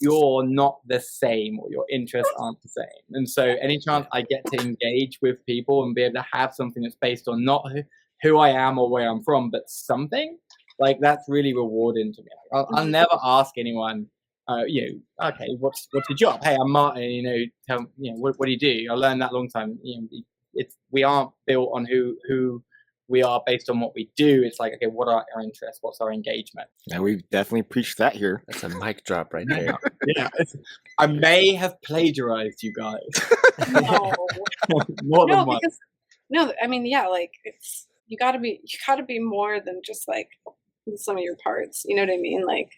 you're not the same or your interests aren't the same. And so any chance I get to engage with people and be able to have something that's based on not who I am or where I'm from, but something, like, that's really rewarding to me. I'll never ask anyone, okay, what's your job? Hey, I'm Martin, tell me, what do you do? I learned that a long time. We aren't built on who we are based on what we do. It's like, okay, what are our interests? What's our engagement? And we've definitely preached that here. That's a mic drop right there. Yeah, I may have plagiarized you guys. No. More than once. I mean, yeah, like, it's you gotta be more than just like some of your parts. You know what I mean? Like,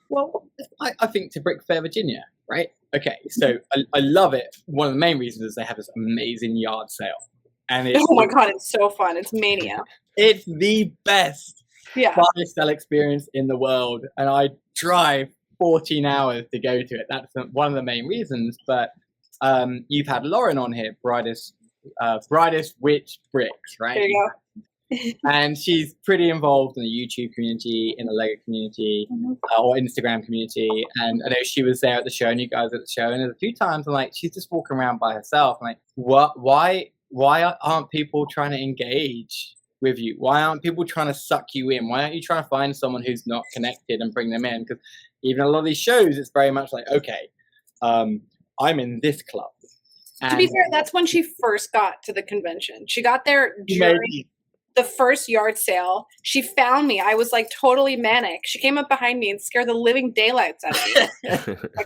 well, I think to Brick Fair, Virginia, right? Okay, so I love it. One of the main reasons is they have this amazing yard sale. And oh my God, it's so fun. It's mania. It's the best buy sell experience in the world. And I drive 14 hours to go to it. That's one of the main reasons. But you've had Lauren on here, brightest witch Brikx, right? There you go. And she's pretty involved in the YouTube community, in the Lego community, or Instagram community. And I know she was there at the show, and you guys at the show. And there's a few times I'm like, she's just walking around by herself. I'm like, what? Why aren't people trying to engage with you? Why aren't people trying to suck you in? Why aren't you trying to find someone who's not connected and bring them in? Because even a lot of these shows, it's very much like, okay, I'm in this club. And to be fair, that's when she first got to the convention. She got there during the first yard sale. She found me. I was like totally manic. She came up behind me and scared the living daylights out of me.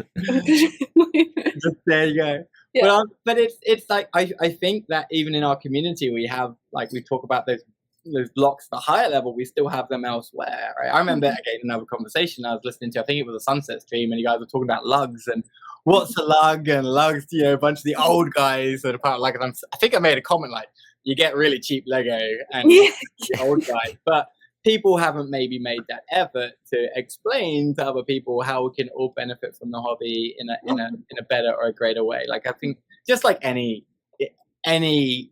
There you go. Yeah. But it's like I think that even in our community we have, like, we talk about those blocks at the higher level, we still have them elsewhere, right? I remember again another conversation I was listening to, I think it was a Sunset stream, and you guys were talking about lugs and what's a lug, and lugs, a bunch of the old guys that are part of, like, I think I made a comment like, you get really cheap Lego and the old guys, but people haven't maybe made that effort to explain to other people how we can all benefit from the hobby in a better or a greater way. Like, I think just like any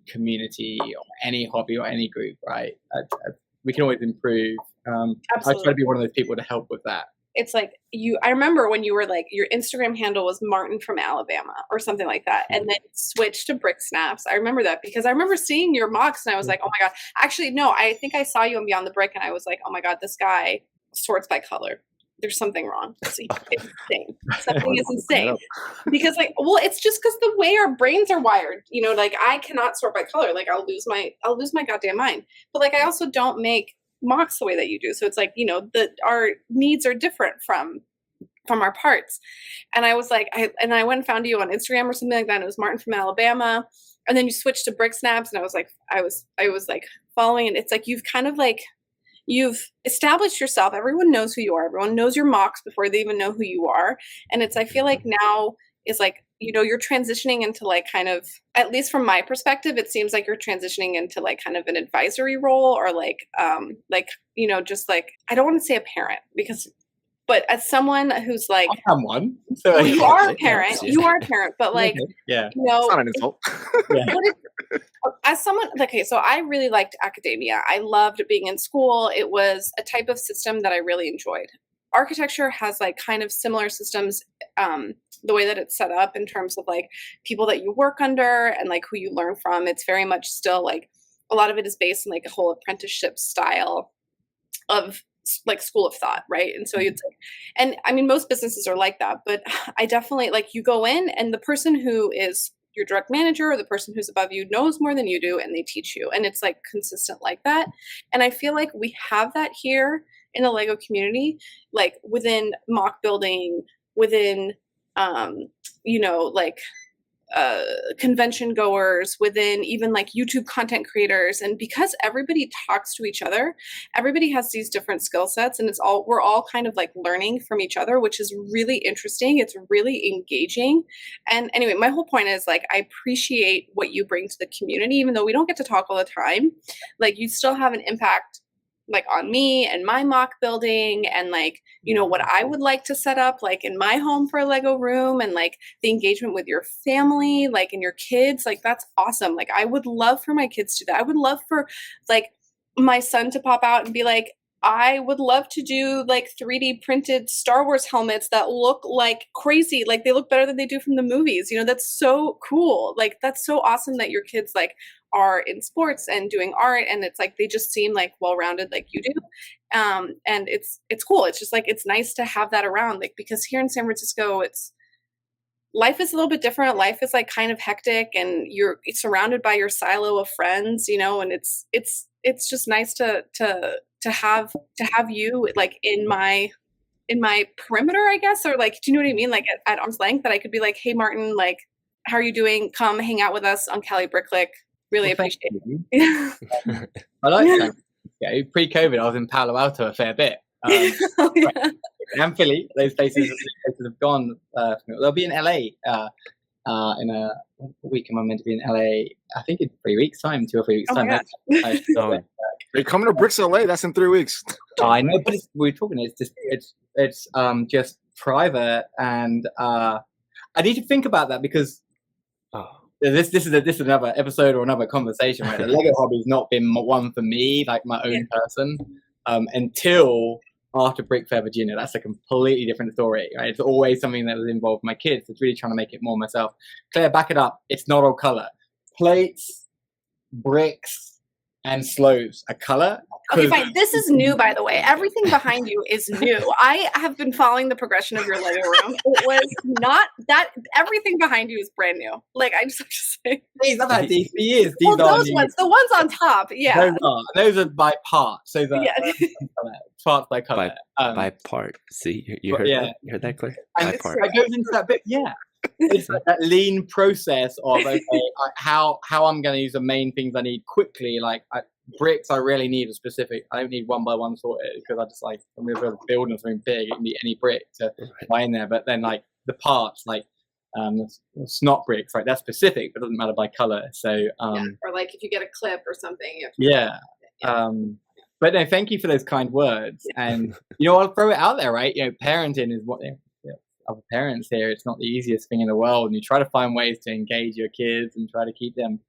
community or any hobby or any group, right? We can always improve. I try to be one of those people to help with that. It's like I remember when you were like, your Instagram handle was Martin from Alabama or something like that. And then switched to BrickSnaps. I remember that because I remember seeing your mocks and I was like, oh my God. Actually, no, I think I saw you on Beyond the Brick and I was like, oh my God, this guy sorts by color. There's something wrong. It's insane. Something is insane. Because it's just because the way our brains are wired, like, I cannot sort by color. Like, I'll lose my goddamn mind. But like, I also don't make mocks the way that you do. So it's like, our needs are different from from our parts. And I was like, I went and found you on Instagram or something like that. And it was Martin from Alabama. And then you switched to BrickSnaps, and I was like, I was like following, and it's like, you've kind of like, you've established yourself. Everyone knows who you are. Everyone knows your mocks before they even know who you are. And it's, I feel like now is like, you know, you're transitioning into like kind of, at least from my perspective, it seems like you're transitioning into like kind of an advisory role, or like, you know, just like, I don't want to say a parent, but as someone who's like, I'm one. So well, you are a parent, but like, yeah, you know, It's not an insult. as someone, okay, so I really liked academia. I loved being in school. It was a type of system that I really enjoyed. Architecture has like kind of similar systems, the way that it's set up in terms of like people that you work under and like who you learn from. It's very much still like, a lot of it is based in like a whole apprenticeship style of like school of thought, right? And so it's like, and I mean, most businesses are like that, but I definitely, like, you go in and the person who is your direct manager or the person who's above you knows more than you do, and they teach you, and it's like consistent like that. And I feel like we have that here in the Lego community, like within mock building, within you know, like convention goers, within even like YouTube content creators. And because everybody talks to each other, everybody has these different skill sets, and we're all kind of like learning from each other, which is really interesting. It's really engaging. And anyway, my whole point is like, I appreciate what you bring to the community, even though we don't get to talk all the time. Like, you still have an impact like on me and my mock building, and like, you know, what I would like to set up like in my home for a Lego room, and like the engagement with your family, like, and your kids, like, that's awesome. Like, I would love for my kids to do that. I would love for like my son to pop out and be like, I would love to do like 3D printed Star Wars helmets that look like crazy. Like, they look better than they do from the movies. You know, that's so cool. Like, that's so awesome that your kids like are in sports and doing art, and it's like they just seem like well-rounded like you do. And it's cool. It's just like, it's nice to have that around, like, because here in San Francisco, life is a little bit different. Life is like kind of hectic, and you're surrounded by your silo of friends, you know, and it's just nice to have you like in my perimeter, I guess, or like, do you know what I mean? Like at arm's length, that I could be like, hey Martin, like, how are you doing? Come hang out with us on Cali Brick Clique. Really appreciate it. I like that. Yeah, pre-COVID, I was in Palo Alto a fair bit. And Philly, those places have gone. They'll be in LA in a week. Am I meant to be in LA? I think in 3 weeks' time, 2 or 3 weeks' time. You're coming to Bricks LA. That's in 3 weeks. I know, but we're talking. It's just private, and I need to think about that, because this is another episode or another conversation. Right? The Lego hobby's not been one for me, like my own person, until after Brick Fair Virginia. That's a completely different story. Right? It's always something that was involved my kids. It's really trying to make it more myself. Claire, back it up. It's not all color. Plates, bricks, and slows are color. Okay, fine. This is new, by the way. Everything behind you is new. I have been following the progression of your Lego room. It was not that. Everything behind you is brand new. Like, I just have to say. These, I've had these for years. Well, those ones, the ones on top, yeah. Those are by part. So parts by color. By part. See, you heard that, Claire? And it goes into that bit. Yeah. It's like that lean process of, okay, how I'm going to use the main things I need quickly. Like bricks, I really need a specific. I don't need one by one sorted, because I just like, I'm going to build something big. It can be any brick to buy in there. But then like the parts, like snot bricks, right? That's specific, but it doesn't matter by color. So or like if you get a clip or something. But no, thank you for those kind words. And you know, I'll throw it out there, right? You know, parenting is what. Other parents here, it's not the easiest thing in the world, and you try to find ways to engage your kids and try to keep them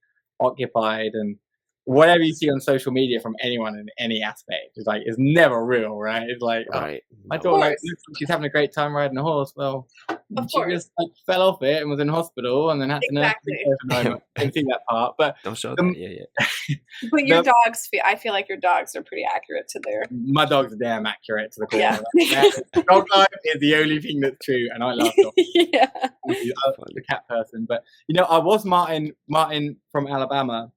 occupied, and whatever you see on social media from anyone in any aspect is like, it's never real, right? It's like, right. I thought like she's having a great time riding a horse. Well, she just like fell off it and was in hospital, and then had to nurse it. I can see that part, but don't show that. But your dogs, I feel like your dogs are pretty accurate to their. My dogs are damn accurate to the core. Dog life is the only thing that's true, and I love dogs. I'm the cat person, but you know, I was Martin from Alabama.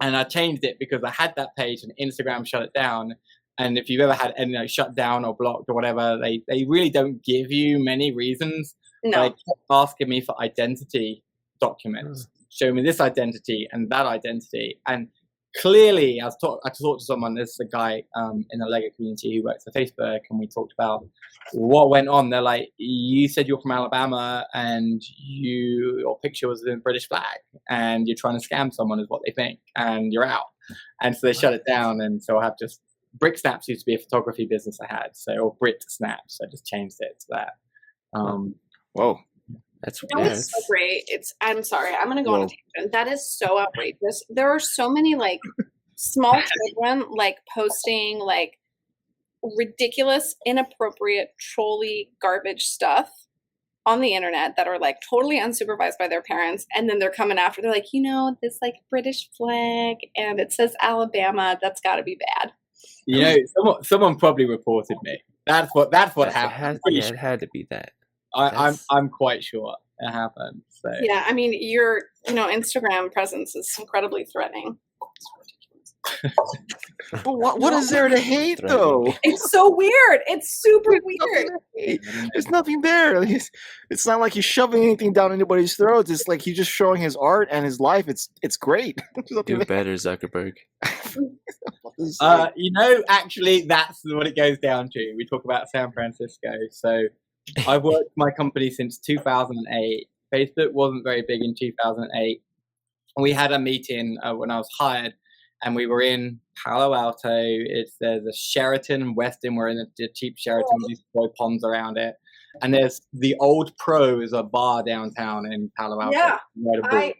And I changed it because I had that page and Instagram shut it down. And if you've ever had any shut down or blocked or whatever, they really don't give you many reasons. No. They kept asking me for identity documents. Show me this identity and that identity. And clearly, I talked to someone, there's a guy in the Lego community who works for Facebook, and we talked about what went on. They're like, you said you're from Alabama and your picture was in the British flag and you're trying to scam someone is what they think, and you're out. And so they shut it down. And so I have just, BrickSnaps used to be a photography business I had, or BrickSnaps. I just changed it to that. Whoa. That's It's so great. I'm sorry, I'm gonna go on a tangent. That is so outrageous. There are so many like small children like posting like ridiculous, inappropriate, trolly garbage stuff on the internet that are like totally unsupervised by their parents, and then they're coming after. They're like, this like British flag and it says Alabama. That's got to be bad. Someone probably reported me. That's what happened. It had to be that. I'm quite sure it happened. So. Yeah, I mean, your Instagram presence is incredibly threatening. What is there to hate though? It's so weird. It's super weird. There's nothing there. It's not like he's shoving anything down anybody's throats. It's like he's just showing his art and his life. It's great. Do better, Zuckerberg. Actually, that's what it goes down to. We talk about San Francisco. So I've worked my company since 2008. Facebook wasn't very big in 2008. We had a meeting when I was hired, and we were in Palo Alto. There's a Sheraton Westin. We're in the cheap Sheraton with these toy ponds around it. And there's the Old Pro is a bar downtown in Palo Alto. Yeah, I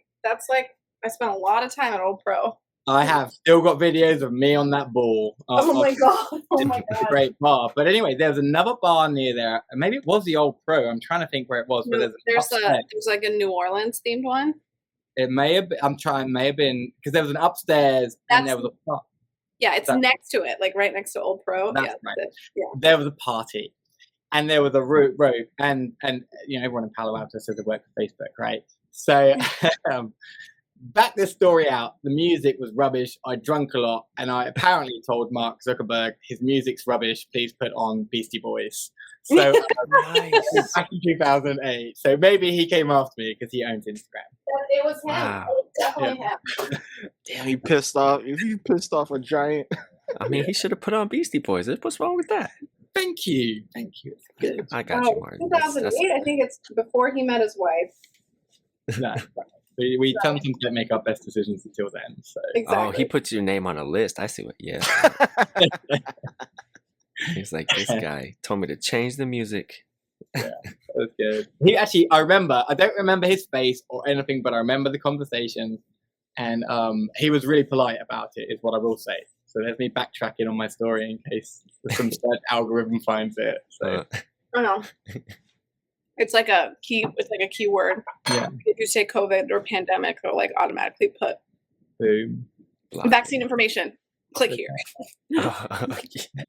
spent a lot of time at Old Pro. I have still got videos of me on that ball. Oh my god! It's a great bar. But anyway, there's another bar near there. Maybe it was the Old Pro. I'm trying to think where it was. But there's like a New Orleans themed one. It may have been because there was an upstairs and there was a party. Yeah, it's next to it, like right next to Old Pro. That's right. Yeah. There was a party, and there was a rope, and everyone in Palo Alto says they work for Facebook, right? So back this story out. The music was rubbish. I drank a lot, and I apparently told Mark Zuckerberg his music's rubbish. Please put on Beastie Boys. So nice. Back in 2008. So maybe he came after me because he owns Instagram. It was him. Wow. It was definitely him. Damn, he pissed off. He pissed off a giant. I mean, he should have put on Beastie Boys. What's wrong with that? Thank you. Good. I got you, Martin. 2008. I think it's before he met his wife. No. We sometimes don't make our best decisions until then. So. Exactly. Oh, he puts your name on a list. I see what. Yeah. He's like, this guy told me to change the music. Yeah, that's good. I don't remember his face or anything, but I remember the conversation, and he was really polite about it, is what I will say. So there's me backtracking on my story in case some search algorithm finds it. So. I know. It's like a keyword. Yeah. If you say COVID or pandemic, they'll like automatically put boom. Vaccine information. Click here.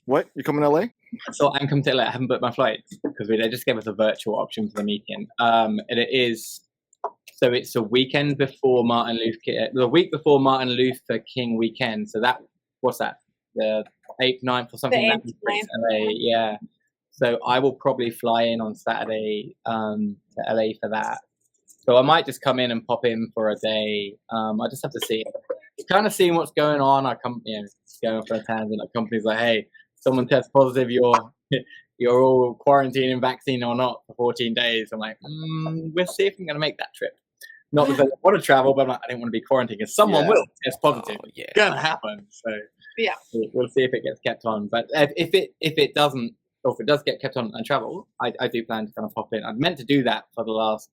What? You coming to LA? So I'm coming to LA. I haven't booked my flights because they just gave us a virtual option for the meeting. And it's the weekend before the week before Martin Luther King weekend. So what's that? The 8th, 9th or something. The 8th, 9th. LA, yeah. So I will probably fly in on Saturday to LA for that. So I might just come in and pop in for a day. I just have to see. Kind of seeing what's going on. I come, going for a tangent. A company's like, hey, someone tests positive. You're all quarantining, vaccine or not for 14 days. I'm like, we'll see if I'm going to make that trip. Not because I want to travel, but I don't want to be quarantined because someone will test positive. Oh, yeah. It's going to happen. So yeah, we'll see if it gets kept on. But if it doesn't, or if it does get kept on and travel, I do plan to kind of pop in. I've meant to do that for the last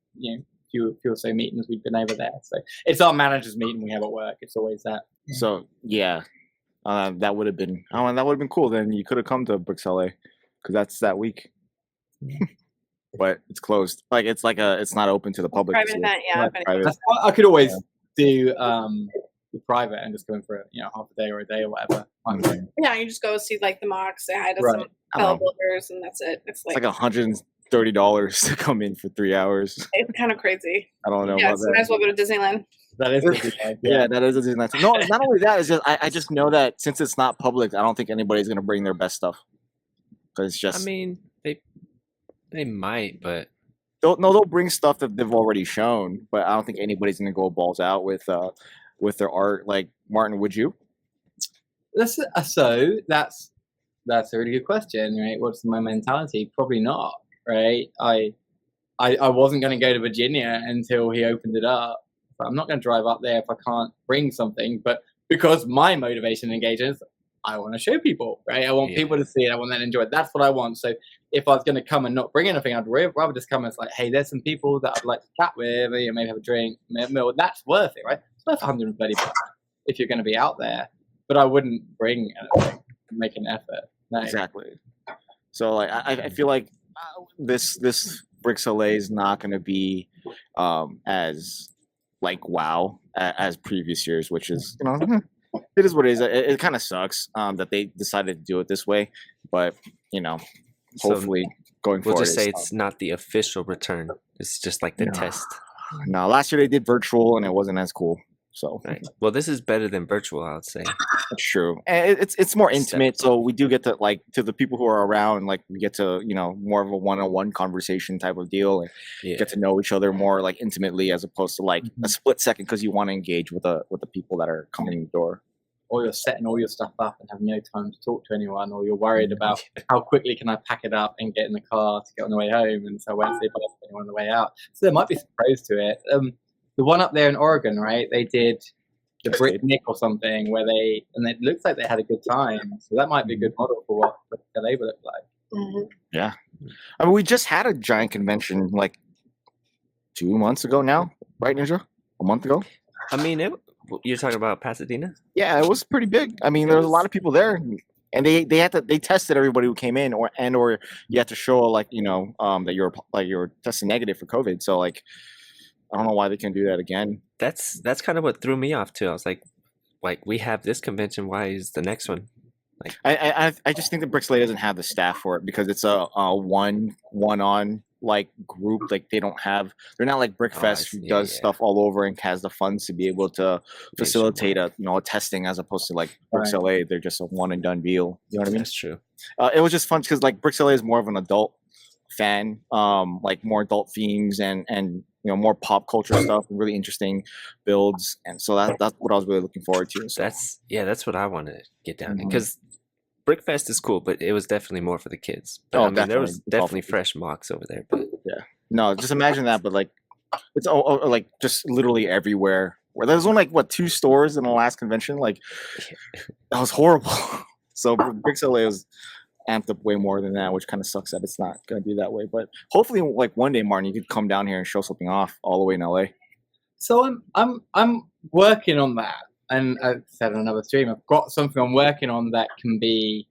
few or so meetings we've been over there. So it's our managers meeting we have at work. It's always that. So yeah, that would have been cool. Then you could have come to Brikx LA because that's that week. But it's closed. Like it's not open to the public. Private event, yeah. I could always do the private and just go in for half a day or a day or whatever. Yeah, you just go see like the mock, say hi to some fellow builders, and that's it. It's like 100 $30 to come in for 3 hours. It's kind of crazy. I don't know Yeah, about so might as well go to Disneyland. That is Yeah, that is a Disneyland. No, not only that, it's just I just know that since it's not public, I don't think anybody's gonna bring their best stuff. Because it's just I mean, they might, but they'll bring stuff that they've already shown, but I don't think anybody's gonna go balls out with their art. Like Martin, would you? So that's a really good question, right? What's my mentality? Probably not, right? I wasn't going to go to Virginia until he opened it up. But I'm not going to drive up there if I can't bring something. But because my motivation and engagement is, I want to show people, right? I want people to see it. I want them to enjoy it. That's what I want. So if I was going to come and not bring anything, I'd rather just come and it's like, hey, there's some people that I'd like to chat with, or maybe have a drink, meal. That's worth it, right? It's worth $130 if you're going to be out there. But I wouldn't bring anything, make an effort. No. Exactly. So like I feel like this Brikx LA is not going to be as like wow as previous years, which is it is what it is. It kind of sucks that they decided to do it this way, but hopefully going forward. We'll just say it's not the official return. It's just like the test. No, last year they did virtual and it wasn't as cool. So right. Well, this is better than virtual, I would say. That's true. And it's more intimate, so we do get to to the people who are around, like we get to more of a one-on-one conversation type of deal, and get to know each other more like intimately, as opposed to like a split second because you want to engage with the people that are coming in the door. Or you're setting all your stuff up and have no time to talk to anyone, or you're worried about how quickly can I pack it up and get in the car to get on the way home, and so I won't say bye to anyone on the way out. So there might be some pros to it. The one up there in Oregon, right? They did the Brick Nick or something and it looks like they had a good time. So that might be a good model for what LA would look like. Mm-hmm. Yeah. I mean, we just had a giant convention like 2 months ago now, right, Ninja? A month ago? I mean, you're talking about Pasadena? Yeah, it was pretty big. I mean, there was a lot of people there. And they tested everybody who came in, or you had to show that you're tested negative for COVID. So like, I don't know why they can do that again. That's kind of what threw me off too. I was like we have this convention. Why is the next one? Like, I just think that Brikx LA doesn't have the staff for it because it's a one-on like group. Like they're not like BrickFest who does stuff all over and has the funds to be able to facilitate a testing, as opposed to like Brikx LA. They're just a one and done deal. You know what I mean? That's true. It was just fun because like Brikx LA is more of an adult fan, like more adult themes and more pop culture stuff, really interesting builds, and so that's what I was really looking forward to. So that's what I want to get down because BrickFest is cool, but it was definitely more for the kids. But, I mean, there was definitely fresh mocks over there. But no, just imagine that. But like, it's like just literally everywhere. Where there was only like 2 stores in the last convention. Like that was horrible. So Brikx LA was amped up way more than that, which kind of sucks that it's not going to be that way. But hopefully, like one day, Martin, you could come down here and show something off all the way in LA. So I'm working on that, and I said on another stream, I've got something I'm working on that can be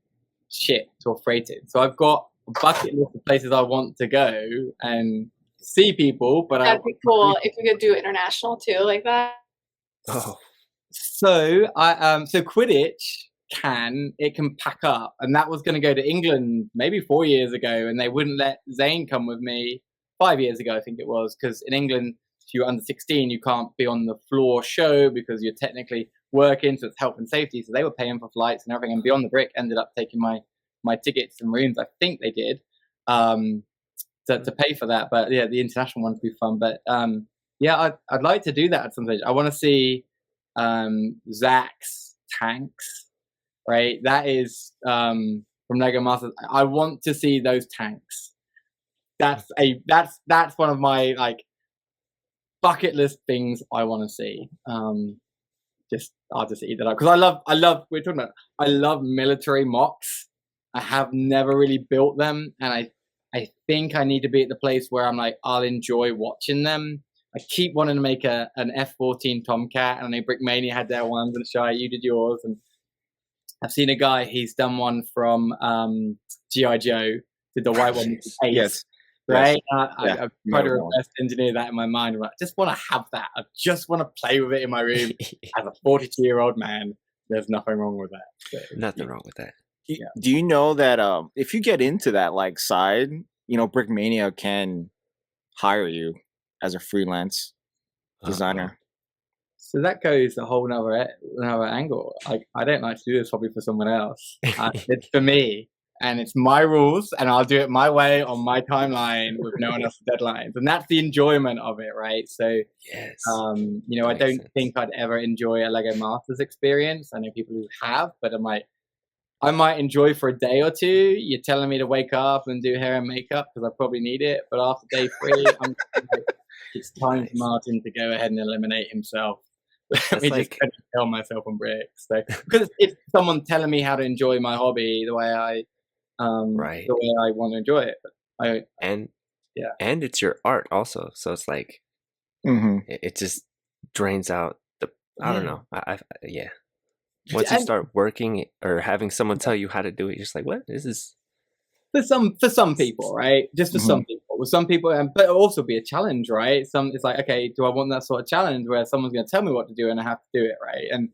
shipped or freighted. So I've got a bucket list of places I want to go and see people. But that'd be cool if you could do international too, like that. Oh, so so Quidditch can pack up, and that was going to go to England maybe 4 years ago, and they wouldn't let Zane come with me 5 years ago, I think it was, because in England, if you're under 16, you can't be on the floor show because you're technically working, so it's health and safety. So they were paying for flights and everything, and Beyond the Brick ended up taking my tickets and rooms. I think they did to pay for that. But yeah, the international ones would be fun. But I'd like to do that at some stage. I want to see Zach's tanks. Right, that is from Lego Masters. I want to see those tanks. That's one of my like bucket list things I want to see. I'll just eat that up because I love. We're talking about. I love military mocks. I have never really built them, and I think I need to be at the place where I'm like I'll enjoy watching them. I keep wanting to make an F-14 Tomcat, and I know Brickmania had their ones, and Shy, you did yours, and I've seen a guy, he's done one from G.I. Joe, did the white one with the face. Yes. Right? I've tried to reverse engineer that in my mind. I just want to have that. I just want to play with it in my room as a 42-year-old man. There's nothing wrong with that. So, nothing wrong with that. Do you know that if you get into that like side, Brickmania can hire you as a freelance designer. So that goes a whole another angle. I don't like to do this hobby for someone else. It's for me, and it's my rules, and I'll do it my way on my timeline with no one else's deadlines, and that's the enjoyment of it, right? So, Yes. I don't think I'd ever enjoy a Lego Masters experience. I know people who have, but I might enjoy for a day or two. You're telling me to wake up and do hair and makeup because I probably need it, but after day 3, I'm like, it's time for Martin to go ahead and eliminate himself. Let me just tell myself on Brikx. So, because it's someone telling me how to enjoy my hobby the way I want to enjoy it. And it's your art also, so it's like it just drains out the. I don't know. Once you start working or having someone tell you how to do it, you're just like, what? This is for some people, right? Just for some people. With some people, but it'll also be a challenge, right? It's like, okay, do I want that sort of challenge where someone's going to tell me what to do and I have to do it, right? And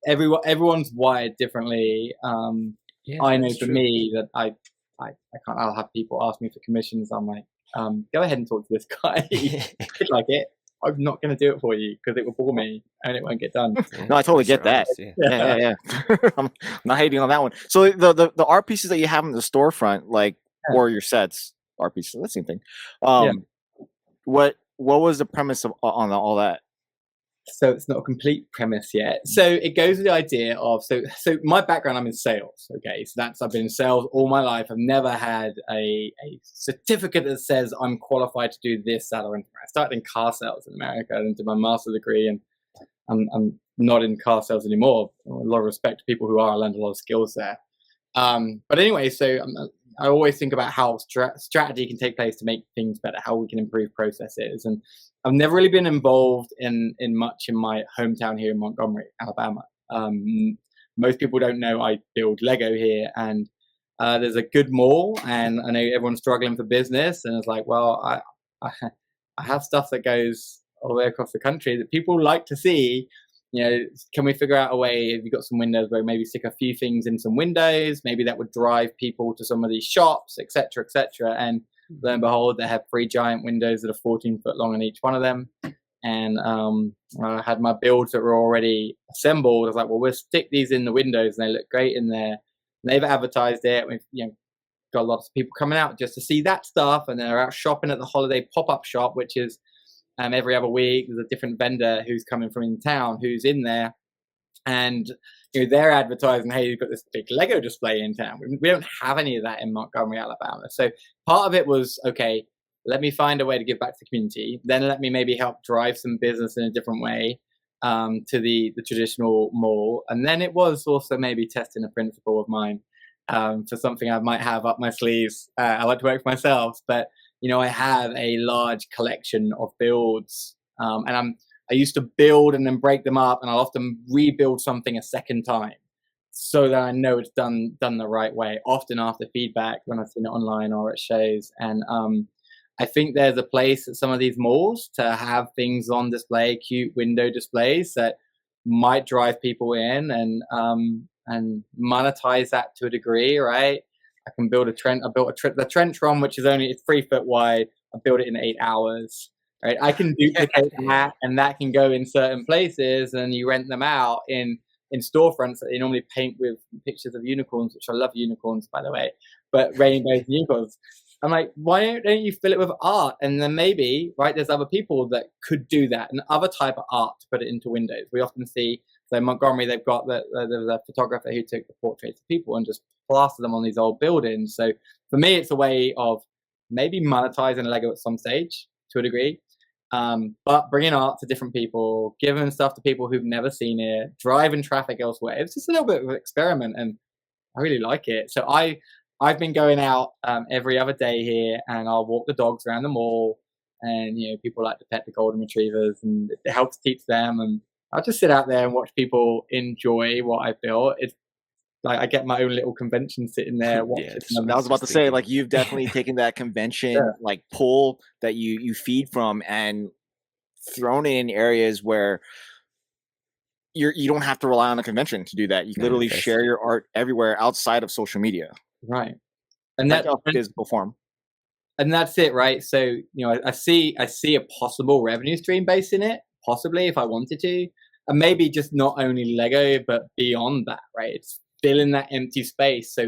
everyone's wired differently. I know for me that I can't. I'll have people ask me for commissions. I'm like, go ahead and talk to this guy. He'd like it. I'm not going to do it for you because it will bore me and it won't get done. No, I totally get that. Yeah. I'm not hating on that one. So the art pieces that you have in the storefront, or your sets, art pieces, that's the same thing. What was the premise on all that? So it's not a complete premise yet. So it goes with the idea of so my background, I'm in sales. Okay, so I've been in sales all my life. I've never had a certificate that says I'm qualified to do this, that, or anything. I started in car sales in America and did my master's degree, and I'm not in car sales anymore. A lot of respect to people who are. I learned a lot of skills there. But anyway, so I always think about how strategy can take place to make things better, how we can improve processes. And I've never really been involved in much in my hometown here in Montgomery, Alabama. Most people don't know I build Lego here, and there's a good mall, and I know everyone's struggling for business, and it's like, well, I have stuff that goes all the way across the country that people like to see. Can we figure out a way, if you've got some windows, where maybe stick a few things in some windows, maybe that would drive people to some of these shops, etc., etc. And lo and behold, they have 3 giant windows that are 14 foot long on each one of them. And I had my builds that were already assembled. I was like, well, we'll stick these in the windows, and they look great in there. And they've advertised it. We've got lots of people coming out just to see that stuff, and they're out shopping at the holiday pop-up shop, which is every other week. There's a different vendor who's coming from in town who's in there, and they're advertising, hey, you've got this big Lego display in town. We don't have any of that in Montgomery, Alabama. So part of it was, okay, let me find a way to give back to the community. Then let me maybe help drive some business in a different way to the traditional mall. And then it was also maybe testing a principle of mine for something I might have up my sleeves. I like to work for myself, but I have a large collection of builds, and I used to build and then break them up, and I'll often rebuild something a second time so that I know it's done the right way, often after feedback when I've seen it online or at shows. And I think there's a place at some of these malls to have things on display, cute window displays that might drive people in and monetize that to a degree, right? I can build the trench run, which is it's 3 foot wide. I built it in 8 hours. Right? I can duplicate that, and that can go in certain places, and you rent them out in storefronts that they normally paint with pictures of unicorns, which I love unicorns, by the way, but rainbows and unicorns. I'm like, why don't you fill it with art? And then maybe, right, there's other people that could do that, and other type of art to put it into windows. We often see, so in Montgomery, they've got there was a photographer who took the portraits of people and just plastered them on these old buildings. So for me, it's a way of maybe monetizing Lego at some stage to a degree, but bringing art to different people, giving stuff to people who've never seen it, driving traffic elsewhere. It's just a little bit of an experiment, and I really like it. So I've been going out every other day here, and I'll walk the dogs around the mall, and people like to pet the golden retrievers, and it helps teach them. And I'll just sit out there and watch people enjoy what I built. It's like I get my own little convention sitting there. I was about to say, you've definitely taken that convention pull that you feed from and thrown it in areas where you don't have to rely on the convention to do that. You literally share your art everywhere outside of social media. Right. And that physical form. and that's it, right? So I see a possible revenue stream based in it, possibly if I wanted to, and maybe just not only Lego but beyond that, right? It's filling that empty space. So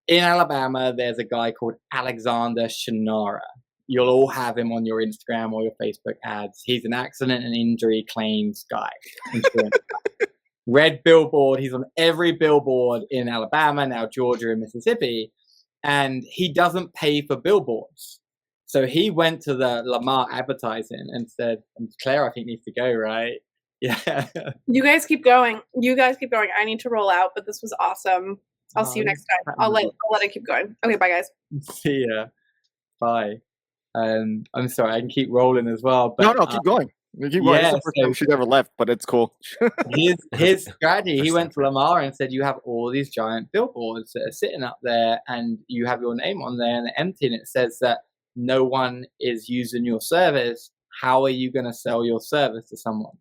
in Alabama, there's a guy called Alexander Shinara. You'll all have him on your Instagram or your Facebook ads. He's an accident and injury claims guy. Red billboard. He's on every billboard in Alabama, now Georgia and Mississippi. And he doesn't pay for billboards. So he went to the Lamar advertising and said, and Claire, I think, needs to go, right? Yeah. You guys keep going. I need to roll out, but this was awesome. I'll see you next time. I'll let it keep going. Okay, bye, guys. See ya. Bye. I'm sorry, I can keep rolling as well. But, no, keep going. Keep going. Yeah, it's the first time she's ever left, but it's cool. his strategy, he went to Lamar and said, you have all these giant billboards that are sitting up there and you have your name on there and they're empty and it says that no one is using your service. How are you going to sell your service to someone?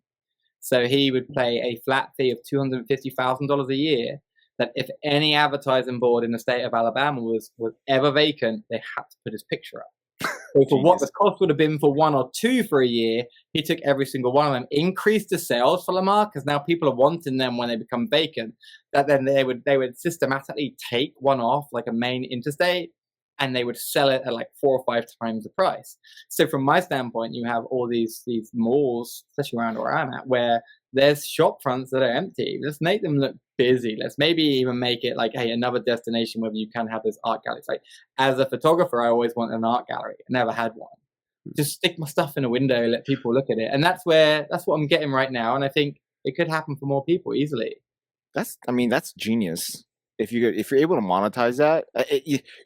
So he would pay a flat fee of $250,000 a year, that if any advertising board in the state of Alabama was ever vacant, they had to put his picture up. So for what the cost would have been for one or two for a year, he took every single one of them, increased the sales for Lamar, because now people are wanting them when they become vacant, that then they would systematically take one off like a main interstate and they would sell it at like 4 or 5 times the price. So from my standpoint, you have all these malls, especially around where I'm at, where there's shop fronts that are empty. Let's make them look busy. Let's maybe even make it like, hey, another destination where you can have this art gallery. Like, as a photographer, I always want an art gallery. I never had one. Just stick my stuff in a window, let people look at it. And that's what I'm getting right now. And I think it could happen for more people easily. That's genius. If you're able to monetize that,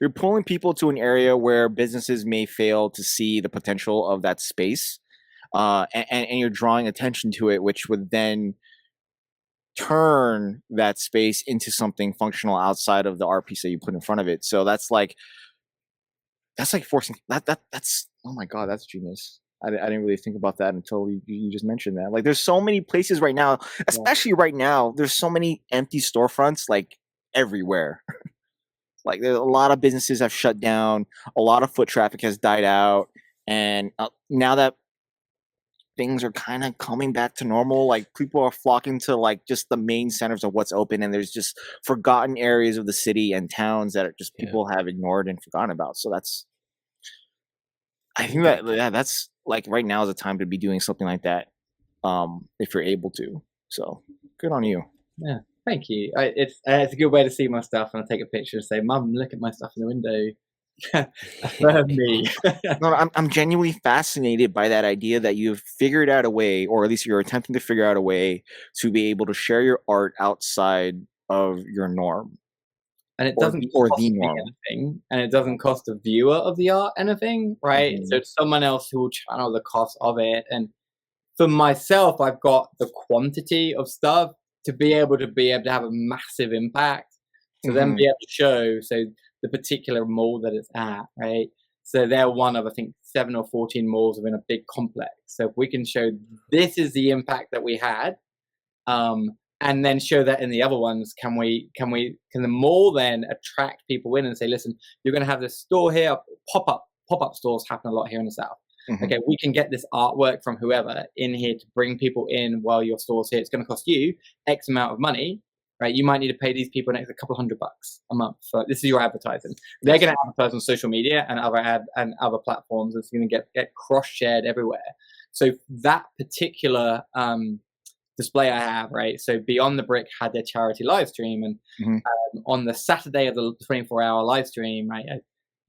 you're pulling people to an area where businesses may fail to see the potential of that space, and you're drawing attention to it, which would then turn that space into something functional outside of the art piece that you put in front of it. So that's like forcing that's oh my god, that's genius. I didn't really think about that until you just mentioned that. Like, there's so many places right now, especially right now, there's so many empty storefronts like everywhere. Like, there's a lot of businesses have shut down, a lot of foot traffic has died out, and now that things are kind of coming back to normal, like, people are flocking to like just the main centers of what's open, and there's just forgotten areas of the city and towns that are just people have ignored and forgotten about. So I think that's like, right now is the time to be doing something like that, if you're able to. So good on you. Yeah, thank you. It's a good way to see my stuff, and I take a picture and say, "Mum, look at my stuff in the window." For me. No, I'm genuinely fascinated by that idea that you've figured out a way, or at least you're attempting to figure out a way to be able to share your art outside of your norm. And it doesn't cost me anything, and it doesn't cost the viewer of the art anything, right? Mm-hmm. So it's someone else who will channel the cost of it. And for myself, I've got the quantity of stuff to be able to have a massive impact, to then be able to show the particular mall that it's at, right? So they're one of, I think, 7 or 14 malls within a big complex. So if we can show this is the impact that we had, and then show that in the other ones, can the mall then attract people in and say, listen, you're going to have this store here, pop-up stores happen a lot here in the South. Mm-hmm. Okay, we can get this artwork from whoever in here to bring people in while your store's here. It's going to cost you X amount of money, right? You might need to pay these people an extra couple $100 a month. So this is your advertising. They're going to advertise on social media and other platforms. It's going to get cross-shared everywhere. So that particular display I have, right? So Beyond the Brick had their charity live stream, and on the Saturday of the 24-hour live stream, right,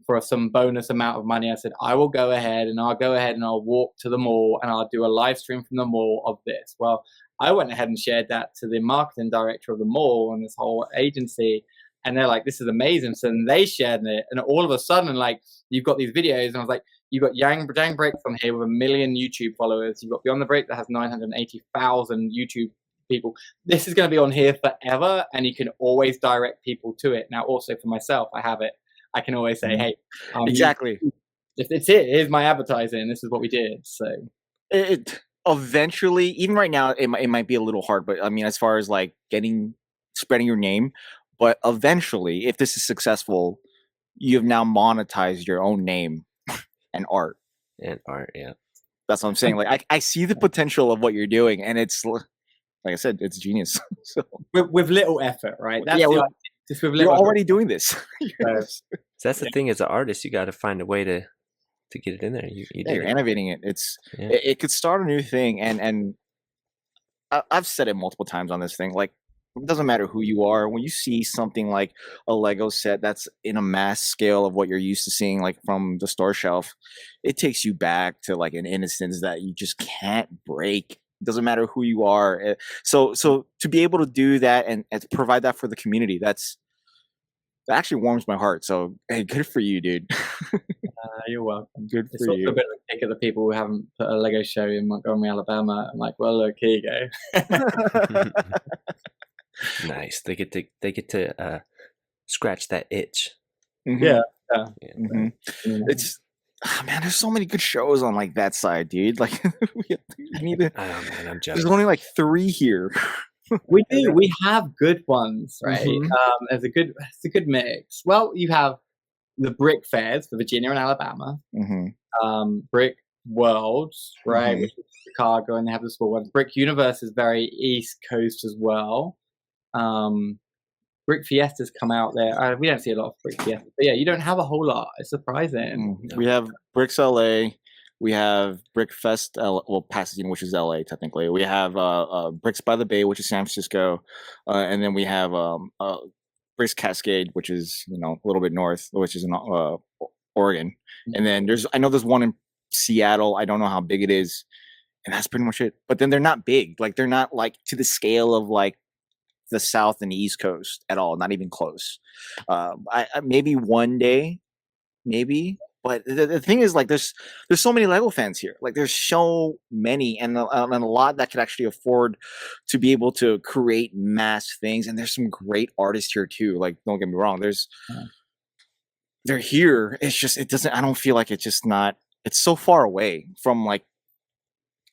for some bonus amount of money, I said, I'll go ahead and I'll walk to the mall and I'll do a live stream from the mall of this. Well, I went ahead and shared that to the marketing director of the mall and this whole agency, and they're like, this is amazing. So then they shared it, and all of a sudden, like, you've got these videos, and I was like, you've got Dang Bricks on here with 1 million YouTube followers. You've got Beyond the Brick that has 980,000 YouTube people. This is going to be on here forever, and you can always direct people to it. Now, also for myself, I have it. I can always say, hey, exactly. Here's my advertising. This is what we did. So it eventually, even right now, it might be a little hard, but I mean, as far as like spreading your name, but eventually, if this is successful, you've now monetized your own name and art. And art, yeah. That's what I'm saying. Like I see the potential of what you're doing, and it's like I said, it's genius. So with little effort, right? That's yeah, the idea. Just with you're little already doing this. So, So that's the thing, as an artist, you got to find a way to get it in there. You Yeah, did you're it. innovating it. It could start a new thing, and I've said it multiple times on this thing. Like, it doesn't matter who you are. When you see something like a Lego set that's in a mass scale of what you're used to seeing, like from the store shelf, it takes you back to like an innocence that you just can't break. It doesn't matter who you are. So to be able to do that and provide that for the community, that actually warms my heart. So hey, good for you, dude. you're welcome. Good It's for also you. a bit of a kick at the people who haven't put a Lego show in Montgomery, Alabama. I'm like, well, look, here you go. Nice. They get to scratch that itch. Mhm. Yeah. Mhm. It's man, there's so many good shows on like that side, dude. Like we need to, Oh man, I'm jealous. there's only like 3 here. We do. We have good ones, right? Mhm. It's a good mix. Well, you have the Brick Fairs for Virginia and Alabama. Mm-hmm. Brick Worlds, right, Mhm. which is Chicago, and they have the small ones. Brick Universe is very East Coast as well. Brick Fiestas come out there. We don't see a lot of Brick Fiestas, but yeah, you don't have a whole lot. It's surprising. We have Bricks LA. We have Brick Fest, Pasadena, which is LA technically. We have Bricks by the Bay, which is San Francisco, and then we have Bricks Cascade, which is a little bit north, which is in Oregon. And then I know there's one in Seattle. I don't know how big it is, and that's pretty much it. But then they're not big. Like they're not like to the scale of like the South and the East Coast at all. Not even close. I maybe one day, maybe. But the thing is, like, there's so many Lego fans here. Like, there's so many, and a lot that could actually afford to be able to create mass things. And there's some great artists here too. Like, don't get me wrong. They're here. It's just I don't feel like it's just not. It's so far away from like.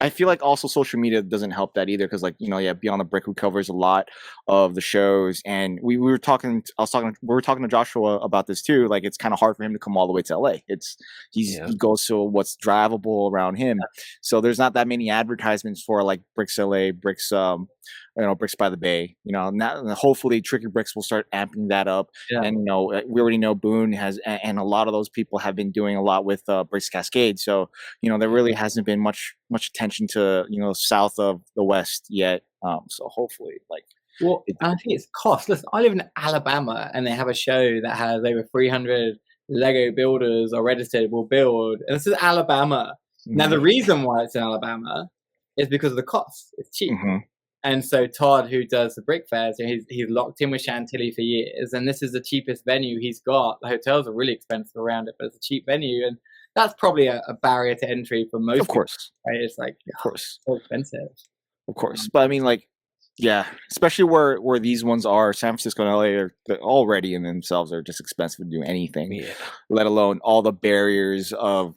I feel like also social media doesn't help that either because like Beyond the Brick, who covers a lot of the shows, and we were talking to Joshua about this too. Like it's kind of hard for him to come all the way to LA. He goes to what's drivable around him, so there's not that many advertisements for like Bricks LA, Bricks Bricks by the Bay. Now hopefully Tricky Bricks will start amping that up. And we already know Boone has, and a lot of those people have been doing a lot with Bricks Cascade. So there really hasn't been much attention to south of the West yet. So hopefully, like, well, I think it's cost. Listen, I live in Alabama, and they have a show that has over 300 Lego builders or registered will build, and this is Alabama. Mm-hmm. Now the reason why it's in Alabama is because of the cost. It's cheap. Mm-hmm. And so Todd, who does the Brick Fairs, he's locked in with Chantilly for years, and this is the cheapest venue he's got. The hotels are really expensive around it, but it's a cheap venue, and that's probably a barrier to entry for most. Of course, people, right? It's like, of course, so expensive. Of course, but I mean, like, yeah, especially where these ones are, San Francisco and LA they're already in themselves are just expensive to do anything, let alone all the barriers of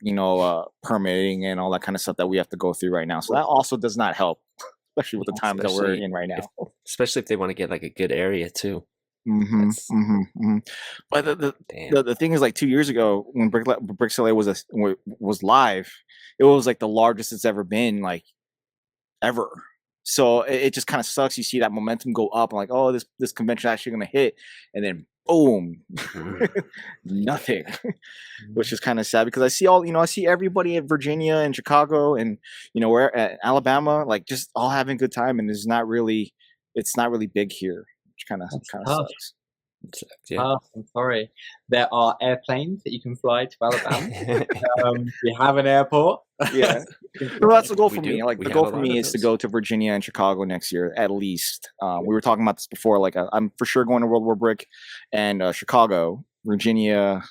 permitting and all that kind of stuff that we have to go through right now. So that also does not help. Especially with the times that we're in right now. Especially if they want to get like a good area too. But the thing is, like 2 years ago when Bricks LA was live, it was like the largest it's ever been, like ever. So it just kind of sucks. You see that momentum go up, and like, oh, this convention actually going to hit, and then boom, nothing, which is kind of sad because I see everybody at Virginia and Chicago and where at Alabama, like just all having a good time, and it's not really big here, which kind of sucks. I'm sorry. There are airplanes that you can fly to Alabama. We have an airport. Yeah, well, that's the goal for me. Like the goal for me is to go to Virginia and Chicago next year at least. We were talking about this before. Like I'm for sure going to World War Brick and Chicago, Virginia.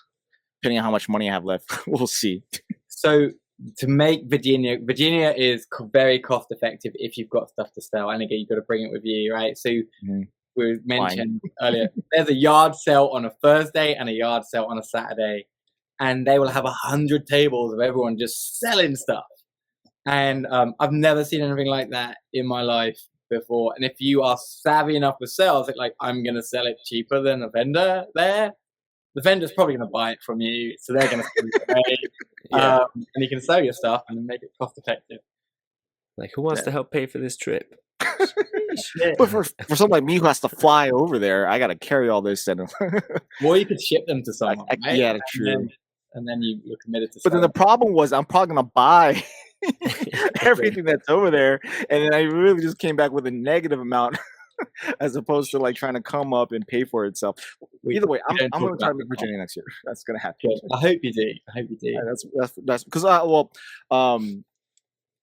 Depending on how much money I have left, we'll see. So to make Virginia is very cost effective if you've got stuff to sell, and again you've got to bring it with you, right? So. We mentioned earlier, there's a yard sale on a Thursday and a yard sale on a Saturday, and they will have 100 tables of everyone just selling stuff. And I've never seen anything like that in my life before. And if you are savvy enough with sales, like I'm going to sell it cheaper than a vendor there, the vendor's probably going to buy it from you, so they're going to sell it away. And you can sell your stuff and make it cost effective. Like, who wants to help pay for this trip? But for someone like me who has to fly over there, I got to carry all this. And Or you could ship them to someone. Right? Yeah, that's true. And then you're committed to. But then the problem was, I'm probably going to buy everything that's over there, and then I really just came back with a negative amount, as opposed to like trying to come up and pay for itself. Either way, I'm going to try to make Virginia next year. That's going to happen. I hope you do. Yeah, that's because I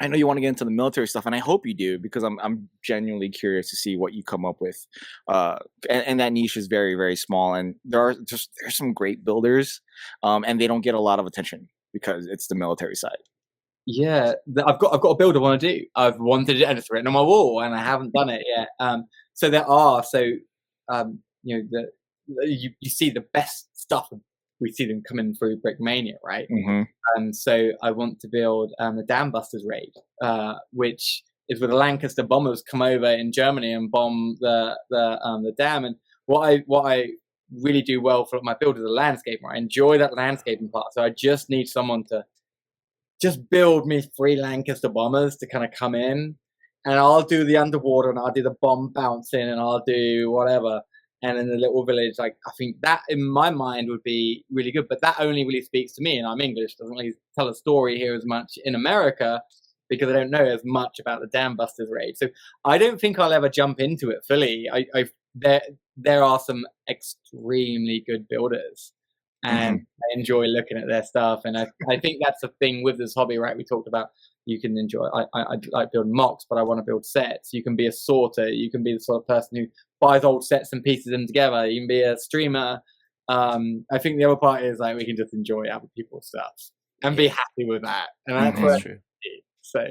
know you want to get into the military stuff, and I hope you do, because I'm genuinely curious to see what you come up with. And that niche is very, very small, and there's some great builders, and they don't get a lot of attention because it's the military side. Yeah, I've got a build I want to do. I've wanted it, and it's written on my wall, and I haven't done it yet. So there are you see the best stuff. We see them coming through Brickmania, right? Mm-hmm. And so I want to build the Dam Busters raid, which is where the Lancaster bombers come over in Germany and bomb the dam. And what I really do well for my build is the landscaping. I enjoy that landscaping part. So I just need someone to just build me 3 Lancaster bombers to kind of come in, and I'll do the underwater, and I'll do the bomb bouncing, and I'll do whatever. And in the little village, like, I think that in my mind would be really good, but that only really speaks to me, and I'm English, doesn't really tell a story here as much in America, because I don't know as much about the Dam Busters raid. So I don't think I'll ever jump into it fully. There are some extremely good builders, and I enjoy looking at their stuff. And I think that's the thing with this hobby, right? We talked about you can enjoy. I like building mocks, but I want to build sets. You can be a sorter. You can be the sort of person who buys old sets and pieces them together. You can be a streamer. I think the other part is like we can just enjoy other people's stuff and be happy with that. And that's what true. So,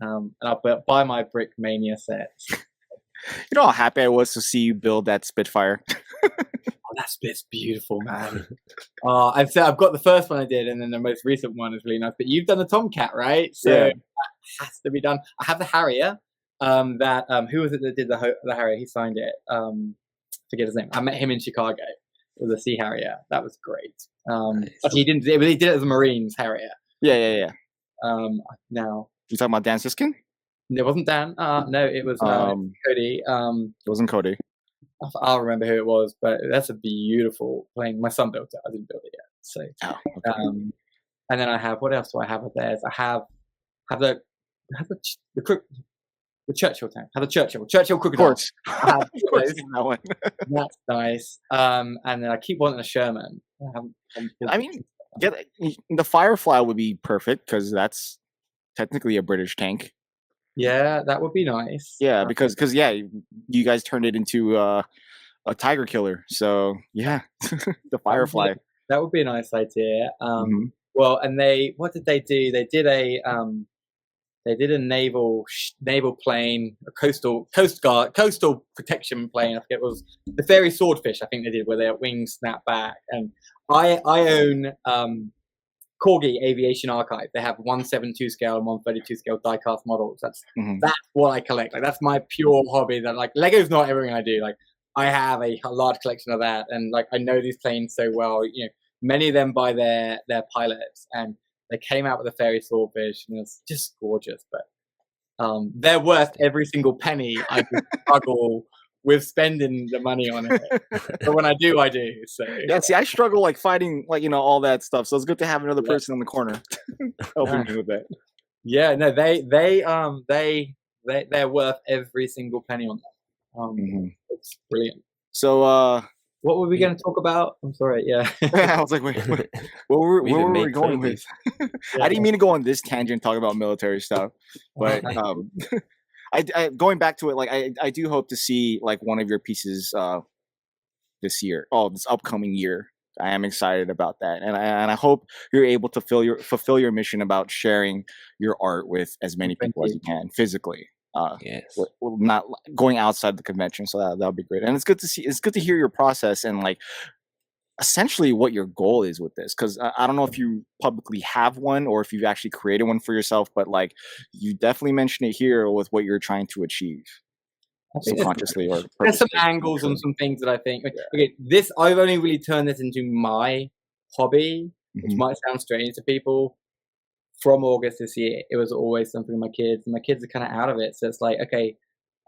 and I'll buy my Brickmania sets. You know how happy I was to see you build that Spitfire. That Spit's beautiful, man. I've got the first one I did, and then the most recent one is really nice. But you've done the Tomcat, right? So that has to be done. I have the Harrier. Who was it that did the Harrier? He signed it. Forget his name. I met him in Chicago with the Sea Harrier. That was great. Nice. He didn't. He did it as a Marines Harrier. Yeah. Now You talking about Dan Siskin? it wasn't Dan. No, it was Cody. It wasn't Cody. I'll remember who it was, but that's a beautiful plane. My son built it. I didn't build it yet. So, and then I have, what else do I have of theirs? I have the Churchill tank. I have the Churchill crocodile. Of course, that one. That's nice. And then I keep wanting a Sherman. I mean, the Firefly would be perfect because that's technically a British tank. Yeah, that would be nice. Yeah, because you guys turned it into a tiger killer. So yeah, the Firefly. That would be a nice idea. Well, and what did they do? They did a naval plane, a coastal protection plane. I forget, it was the Fairy Swordfish. I think they did, where their wings snap back. And I own Corgi Aviation Archive. They have 1/72 scale and 1/32 scale die-cast models. That's what I collect. Like, that's my pure hobby. That, like, Lego's not everything I do. Like, I have a large collection of that, and like I know these planes so well. You know, many of them by their pilots, and they came out with a Fairy Swordfish, and it's just gorgeous. But they're worth every single penny I could struggle with spending the money on it. But when I do, I do. So yeah, see, I struggle like fighting, like, you know, all that stuff. So it's good to have another person in the corner helping me with that. Yeah, no, they're worth every single penny on that. It's brilliant. So what were we going to talk about? I'm sorry. Yeah. I was like, wait, where were we going with? I didn't mean to go on this tangent talking about military stuff, but I going back to it, like I do hope to see like one of your pieces this upcoming year. I am excited about that, and I hope you're able to fulfill your mission about sharing your art with as many people as you can physically. Yes. Not going outside the convention, so that'll be great. And it's good to hear your process and like essentially what your goal is with this, because I don't know if you publicly have one or if you've actually created one for yourself, but like you definitely mentioned it here with what you're trying to achieve. subconsciously or there's some purposely. angles on some things that I think. Okay, this I've only really turned this into my hobby, which Mhm. might sound strange to people. From August this year, it was always something with my kids, and my kids are kind of out of it. So it's like, okay,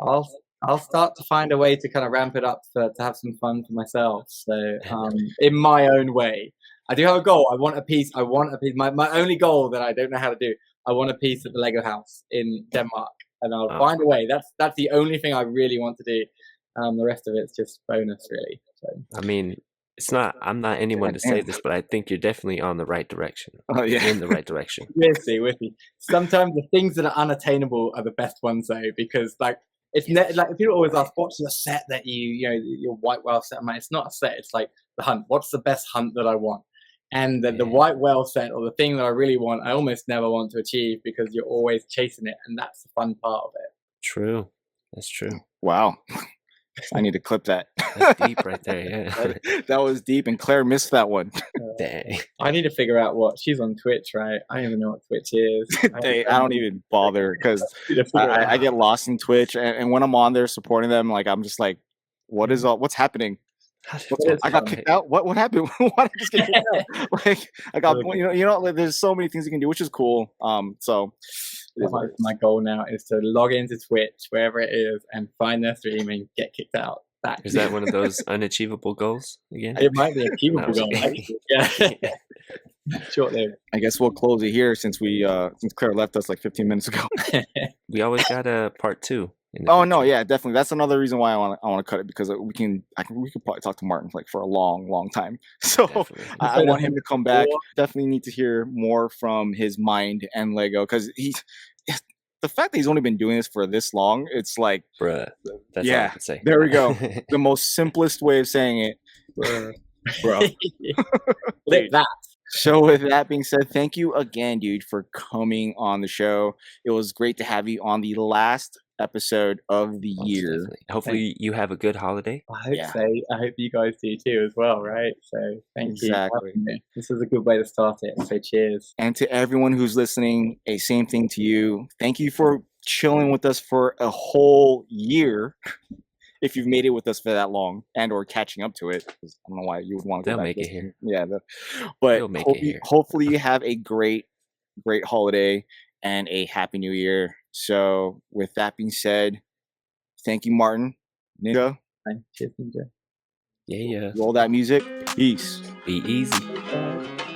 I'll start to find a way to kind of ramp it up to have some fun for myself. So in my own way, I do have a goal. I want a piece. My only goal that I don't know how to do. I want a piece of the Lego house in Denmark, and I'll find a way. That's the only thing I really want to do. The rest of it's just bonus, really. So I mean, it's not. I'm not anyone to say this, but I think you're definitely on the right direction. Oh yeah, in the right direction. We'll see. Sometimes the things that are unattainable are the best ones, though, because like it's like people always ask, "What's your set that your white whale set?" It's not a set. It's like the hunt. What's the best hunt that I want? And the white whale set, or the thing that I really want, I almost never want to achieve because you're always chasing it, and that's the fun part of it. True, that's true. Wow. I need to clip that. That's deep right there. Yeah, that was deep, and Claire missed that one. Dang. I need to figure out what she's on Twitch, right? I don't even know what Twitch is. I don't even bother because I get lost in Twitch, and when I'm on there supporting them, like I'm just like, what's happening? I got kicked out. What happened? Why did I just get kicked out? Like I got like, there's so many things you can do, which is cool. So my goal now is to log into Twitch wherever it is and find their stream and get kicked out. Is that one of those unachievable goals again? It might be an achievable goal. Yeah. Short-lived. I guess we'll close it here since Claire left us like 15 minutes ago. We always got a part 2. Oh no, yeah, definitely. That's another reason why I want to cut it, because we could probably talk to Martin like for a long time. So I want him to come back. Definitely need to hear more from his mind and Lego, because the fact that he's only been doing this for this long, it's like, bruh. That's all I can say. There we go. The most simplest way of saying it, bro. Lick that. So with that being said, thank you again, dude, for coming on the show. It was great to have you on the last episode of the year. Definitely. Hopefully you have a good holiday. I hope so. I hope you guys do too as well, right? So thank you. This is a good way to start it. So cheers. And to everyone who's listening, same thing to you. Thank you for chilling with us for a whole year. If you've made it with us for that long and or catching up to it, I don't know why you would want to go back. They'll make it here. Yeah, but hopefully you have a great holiday and a happy new year. So with that being said, thank you, Martin. Ninja. Cheers, Ninja. Yeah. Roll that music. Peace. Be easy.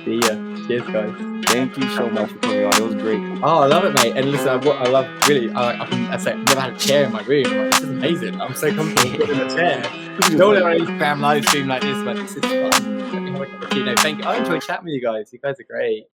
See ya. Cheers, guys. Thank you so much for coming on. It was great. Oh, I love it, mate. And listen, I love really. I've never had a chair in my room. I'm like, this is amazing. I'm so comfortable in a chair. No one on Instagram live stream like this, but this is fun. Let me have a cup of tea. No, thank you. I enjoyed chatting with you guys. You guys are great.